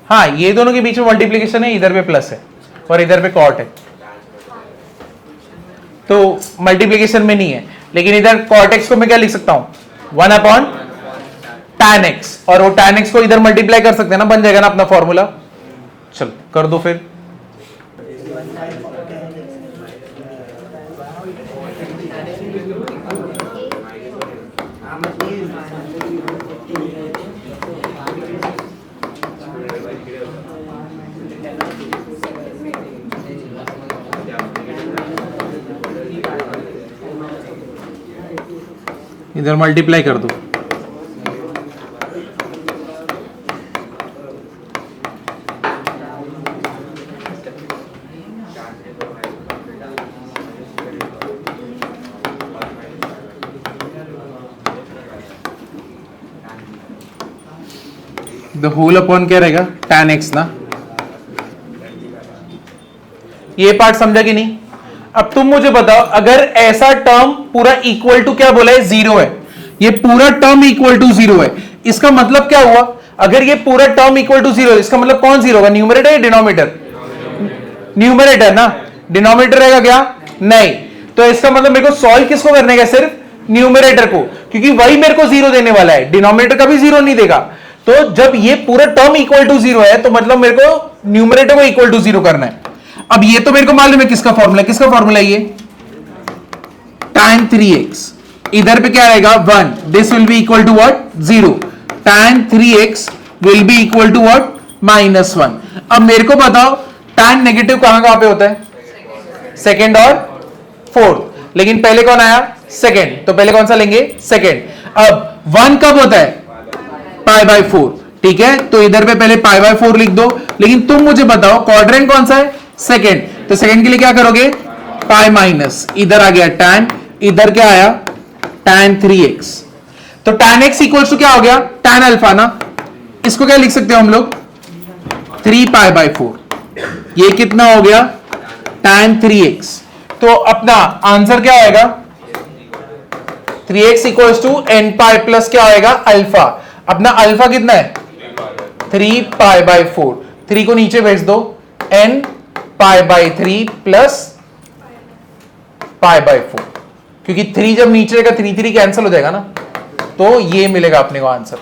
हाँ, ये दोनों के बीच में मल्टीप्लीकेशन है, इधर पे प्लस है और इधर पे कॉट है, तो मल्टीप्लीकेशन में नहीं है। लेकिन इधर कॉट एक्स को मैं क्या लिख सकता हूं 1 अपॉन tan x, और वो tan x को इधर मल्टीप्लाई कर सकते हैं ना, बन जाएगा ना अपना फॉर्मूला। चलो कर दो फिर। इधर मल्टीप्लाई कर दो। द होल अपॉन क्या रहेगा tan x ना। ये पार्ट समझा कि नहीं? अब तुम मुझे बताओ, अगर ऐसा टर्म पूरा इक्वल टू क्या बोला है 0 है, ये पूरा टर्म इक्वल टू 0 है, इसका मतलब क्या हुआ? अगर ये पूरा टर्म इक्वल टू 0 है, इसका मतलब कौन 0 होगा? न्यूमरेटर या डिनोमिनेटर? न्यूमरेटर ना। डिनोमिनेटर रहेगा क्या? नहीं। तो इसका मतलब मेरे को सॉल्व किसको करने का? सिर्फ न्यूमरेटर को, क्योंकि वही मेरे को 0 देने वाला है, डिनोमिनेटर कभी 0 नहीं देगा। तो जब ये पूरा टर्म इक्वल टू 0 है, तो मतलब मेरे को न्यूमरेटर को इक्वल टू 0 करना है। अब ये तो मेरे को मालूम है किसका फॉर्मूला है, किसका फॉर्मूला है ये? tan 3x, इधर पे क्या रहेगा 1, this will be equal to what? 0। tan 3x will be equal to what? -1। अब मेरे को बताओ tan नेगेटिव कहां पे होता है? सेकेंड और फोर्थ। लेकिन पहले कौन आया? सेकेंड, तो पहले कौन सा लेंगे? सेकेंड। अब 1 कब होता है? π/4, ठीक है, तो इधर पे पहले π/4 लिख दो। लेकिन तुम मुझे बताओ क्वाड्रेंट कौन सा है? सेकेंड, तो सेकेंड के लिए क्या करोगे? पाई माइनस, इधर आ गया tan, इधर क्या आया? tan 3x। तो tan x इक्वल्स टू क्या हो गया? tan अल्फा ना। इसको क्या लिख सकते हो हम लोग? 3π/4। ये कितना हो गया? tan 3x। तो अपना आंसर क्या आएगा? 3x equals to n π plus क्या आएगा? अल्फा। अपना अल्फा कितना है? 3π/4। 3 को नीचे भेज दो, n π/3 प्लस π/4, क्योंकि 3 जब नीचे रहेगा 3 कैंसिल हो जाएगा ना, तो ये मिलेगा अपने को आंसर।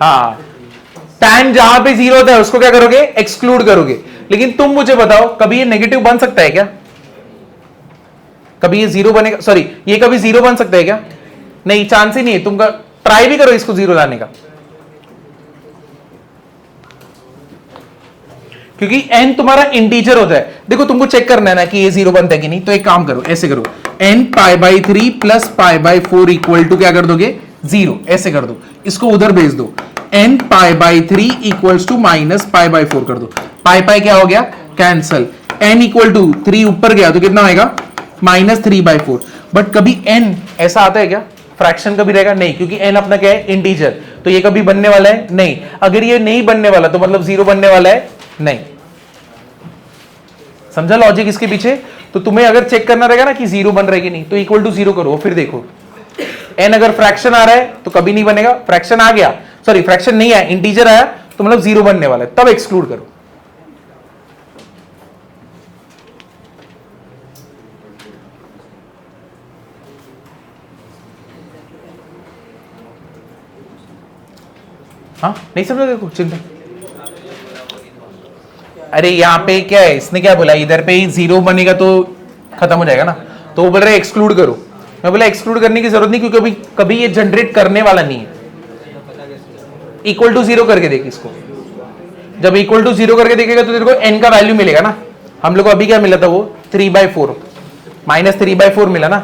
हाँ, tan जहां पे 0 होता है उसको क्या करोगे? एक्सक्लूड करोगे। लेकिन तुम मुझे बताओ, कभी ये नेगेटिव बन सकता है क्या? कभी ये 0 बनेगा? सॉरी, ये कभी 0 बन सकता है क्या? नहीं, चांस ही नहीं है। तुम ट्राई भी करो इसको 0 लाने का, क्योंकि n तुम्हारा इंटीजर होता है। देखो, तुमको चेक करना है ना कि ये 0 बनता है कि नहीं, तो एक काम करो, ऐसे करो, n π/3 प्लस π/4 इक्वल टू क्या कर दोगे? 0। ऐसे कर दो, इसको उधर भेज दो, n π/3 इक्वल्स टू माइनस π/4 कर दो। पाई क्या हो गया? कैंसल। n इक्वल टू 3 ऊपर गया तो कितना आएगा? -3/4। बट कभी n ऐसा आता है क्या? फ्रैक्शन कभी रहेगा? नहीं, क्योंकि n अपना क्या है? इंटीजर। तो ये कभी बनने वाला है? नहीं। अगर ये नहीं बनने वाला तो मतलब 0 बनने वाला है? नहीं। समझा लॉजिक इसके पीछे? तो तुम्हें अगर चेक करना रहेगा ना कि 0 बन रहा है कि नहीं, तो इक्वल टू 0 करो, फिर देखो n अगर फ्रैक्शन आ रहा है तो कभी नहीं बनेगा। फ्रैक्शन आ गया, सॉरी फ्रैक्शन नहीं आया, इंटीजर आया, तो मतलब 0 बनने वाला है, तब एक्सक्लूड करो। हाँ, नहीं समझा? देखो चिंता, अरे यहाँ पे क्या है, इसने क्या बोला? इधर पे ही 0 बनेगा तो खत्म हो जाएगा ना, तो वो बोल रहे एक्सक्लूड करो। मैं बोला एक्सक्लूड करने की जरूरत नहीं, क्योंकि कभी ये जनरेट करने वाला नहीं है। इक्वल टू 0 करके देख इसको, जब इक्वल टू 0 करके देखेगा तो तेरे को n का वैल्यू मिलेगा ना। हम लोग को अभी क्या मिला था? वो 3/4 -3/4 मिला ना।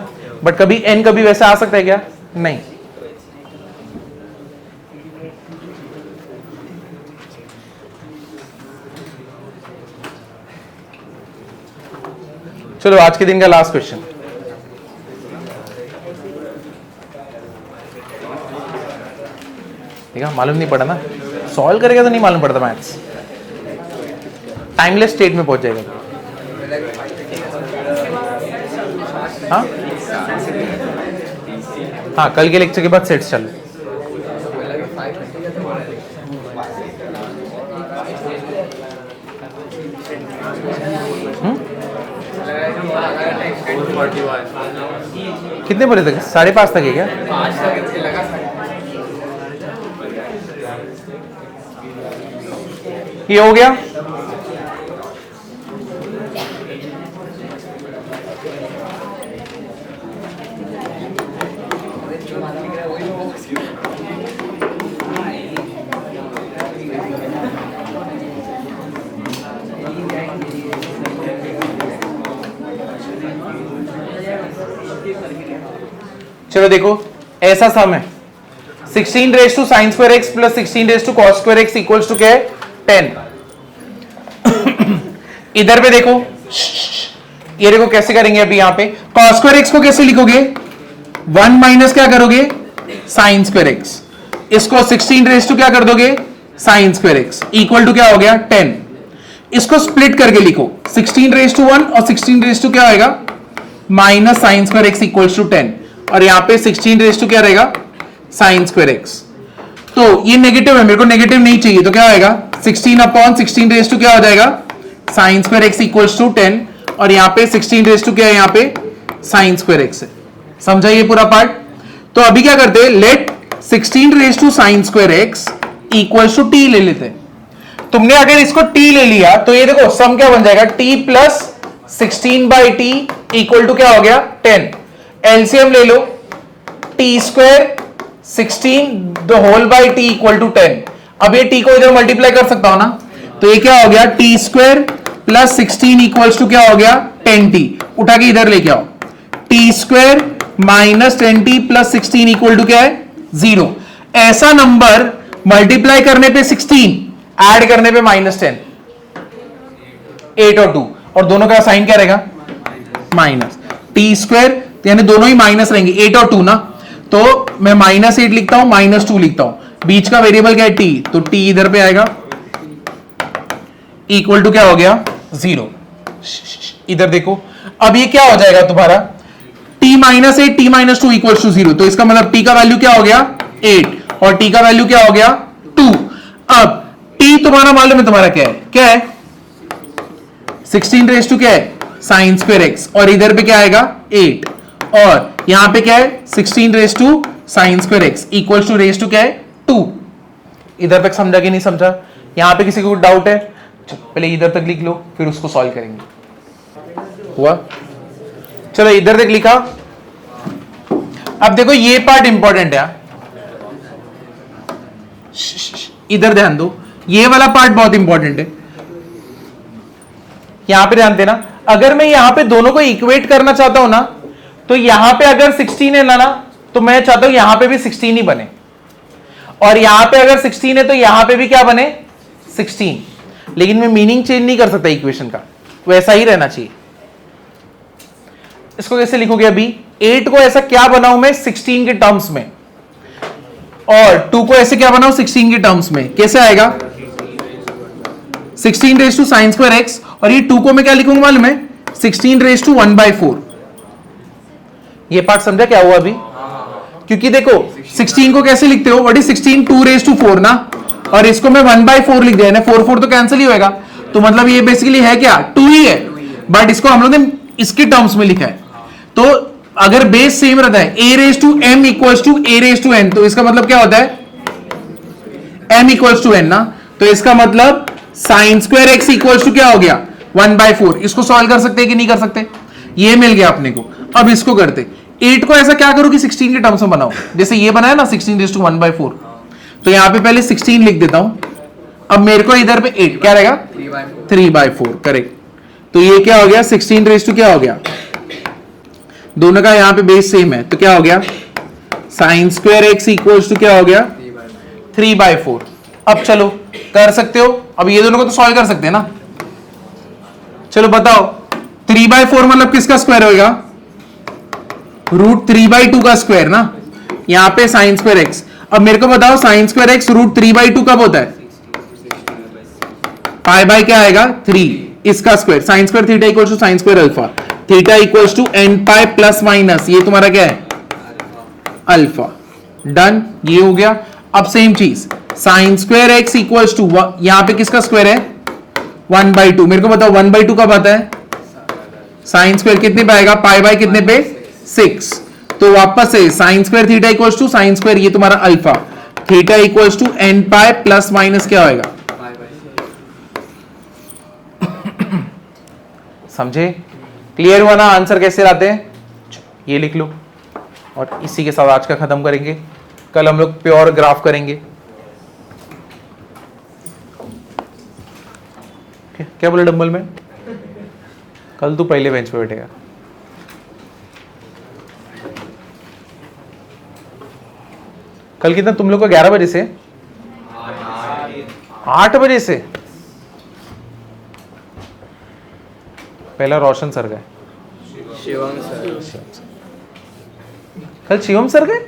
बट कभी n कभी वैसा आ सकता है क्या? नहीं। चलो आज के दिन का लास्ट क्वेश्चन। देखा, मालूम नहीं पड़ा ना, सॉल्व करेगा तो नहीं मालूम पड़ता मैथ्स, टाइमलेस स्टेट में पहुंच जाएगा। हाँ हाँ, कल के लेक्चर के बाद सेट्स चालू। कितने बजे तक? 5:30 तक है क्या? ये हो गया। चलो देखो, ऐसा सम है 16 raise to sine square x plus 16 raise to cos square x equals to क्या है? 10। इधर पे देखो, ये देखो कैसे करेंगे अभी। यहां पे कॉस स्क्वायर एक्स को कैसे लिखोगे? 1 माइनस क्या करोगे? Sine square x. इसको 16 रेज टू क्या कर दोगे? Sine square x equal to क्या हो गया? 10। इसको स्प्लिट करके लिखो, 16 रेज टू 1 और 16 रेज टू क्या होगा? Minus sine square x equals to 10। और यहां पे 16 रेज टू क्या रहेगा? Sine square x. तो ये नेगेटिव है, मेरे को नेगेटिव नहीं चाहिए, तो क्या होगा? 16 अपॉन 16 रेज टू क्या हो जाएगा? Sine square x equals to 10। और यहां पे 16 रेज टू क्या है? यहां पे साइन स्क्वायर एक्स है। समझा ये पूरा पार्ट? तो अभी क्या करते हैं, let 16 raise to sine square x equals to T ले लेते हैं। तुमने अगर इसको टी ले लिया तो ये देखो सम क्या बन जाएगा? T plus 16 by T equal to क्या हो गया? 10। एलसीएम ले लो, T square 16 the whole by T equal to 10। अब ये टी को इधर मल्टीप्लाई कर सकता हूं ना, तो ये क्या हो गया? T square plus 16 equals to क्या हो गया? 10t। उठा के इधर लेके आओ, T square minus 10t plus 16 equal to क्या है? 0। ऐसा नंबर मल्टीप्लाई करने पे 16, ऐड करने पे -10, 8 और 2, और दोनों का साइन क्या रहेगा? माइनस। टी स्क्वायर यानी दोनों ही माइनस रहेंगे, 8 और 2 ना, तो मैं -8 लिखता हूं, -2 लिखता हूं। बीच का वेरिएबल क्या है? टी, तो टी इधर पे आएगा इक्वल टू क्या हो गया? 0। इधर देखो, अब ये क्या हो जाएगा तुम्हारा? t -8 t -2 equal to 0। तो इसका मतलब t का वैल्यू क्या हो गया? 8 और t का वैल्यू क्या हो गया? 2। अब t तुम्हारा मालूम है, तुम्हारा क्या है? क्या है? 16 रेज टू क्या है? Sign square x. और इधर पे क्या आएगा? 8। और यहां पे क्या है? 16 raise to sine square x equal to raise to क्या है? 2। इधर तक समझा कि नहीं समझा? यहां पे किसी को डाउट है? पहले इधर तक लिख लो, फिर उसको सॉल्व करेंगे। हुआ? चलो इधर तक लिखा। अब देखो ये पार्ट इंपॉर्टेंट है, इधर ध्यान दो, ये वाला पार्ट बहुत इंपॉर्टेंट है। यहां पे ध्यान देना, अगर मैं यहां पे दोनों को इक्वेट करना चाहता हूं ना, तो यहां पे अगर 16 है ना, तो मैं चाहता हूं यहां पे भी 16 ही बने, और यहां पे अगर 16 है तो यहां पे भी क्या बने? 16। लेकिन मैं मीनिंग चेंज नहीं कर सकता इक्वेशन का, वैसा ही रहना चाहिए। इसको कैसे लिखोगे? अभी 8 को ऐसा क्या बनाऊं मैं 16 के टर्म्स में, और 2 को ऐसे क्या बनाऊं 16 के टर्म्स में? कैसे आएगा? 16 raise to sine square x, और ये 2 को मैं क्या लिखूंगा मालूम है? 16 रेज टू 1/4। ये पार्ट समझा क्या हुआ अभी? क्योंकि देखो 16 को कैसे लिखते हो? What is 16? 2 रेज टू 4 ना, और इसको मैं 1/4 लिख दिया ना, 4 तो कैंसिल ही होएगा, तो मतलब ये बेसिकली है क्या? 2 ही है, बट इसको हम लोग ने इसके टर्म्स में लिखा है। तो अगर बेस सेम रहता है, a raise to m equals to a raise to n, तो इसका मतलब क्या होता है? m इक्वल्स टू n ना, तो इसका मतलब sine square x equals to क्या हो गया? 1/4। इसको सॉल्व कर सकते हैं कि नहीं कर सकते? ये मिल गया अपने को। अब इसको करते, 8 को ऐसा क्या करो कि 16 के टर्म्स में बनाओ, जैसे ये बनाया ना 16 रेज टू 1/4, तो यहां पे पहले 16 लिख देता हूं। अब मेरे को इधर पे 8 क्या रहेगा? 3/4, करेक्ट। तो ये क्या हो गया? 16 रेज टू क्या हो गया? दोनों का यहां पे बेस सेम है, तो क्या हो गया? Sine square x equals to क्या हो गया? 3/4। अब चलो कर सकते हो, अब ये दोनों को तो सॉल्व कर सकते हैं ना। चलो बताओ, 3/4 मतलब किसका स्क्वायर होगा? √3/2 का स्क्वायर ना, यहां पे साइन स्क्वायर एक्स। अब मेरे को बताओ साइन स्क्वायर एक्स √3/2 कब होता है? पाई बाय क्या आएगा? 3, इसका square sine square theta equal to sine square alpha, theta equal to n pi plus minus, ये तुम्हारा क्या है? अल्फा। डन, ये हो गया। अब सेम चीज sine square x equal to, यहां पे किसका स्क्वायर है? 1/2। मेरे को बताओ 1/2 कब आता है? साइन स्क्वायर कितने पे आएगा? पाई बाय कितने पे? 6। तो वापस से sine square theta equals to sine square, ये तुम्हारा alpha, theta equals to n pi plus minus क्या होएगा? समझे? क्लियर हुआ ना? आंसर कैसे लाते हैं? ये लिख लो, और इसी के साथ आज का खत्म करेंगे। कल हम लोग प्योर ग्राफ करेंगे। क्या बोले डंबल में? कल तू पहले बेंच पे बैठेगा। कल कितना तुम लोग को? 11 बजे से 8 बजे से। पहला रोशन सर गए, शिवम सर। कल शिवम सर गए।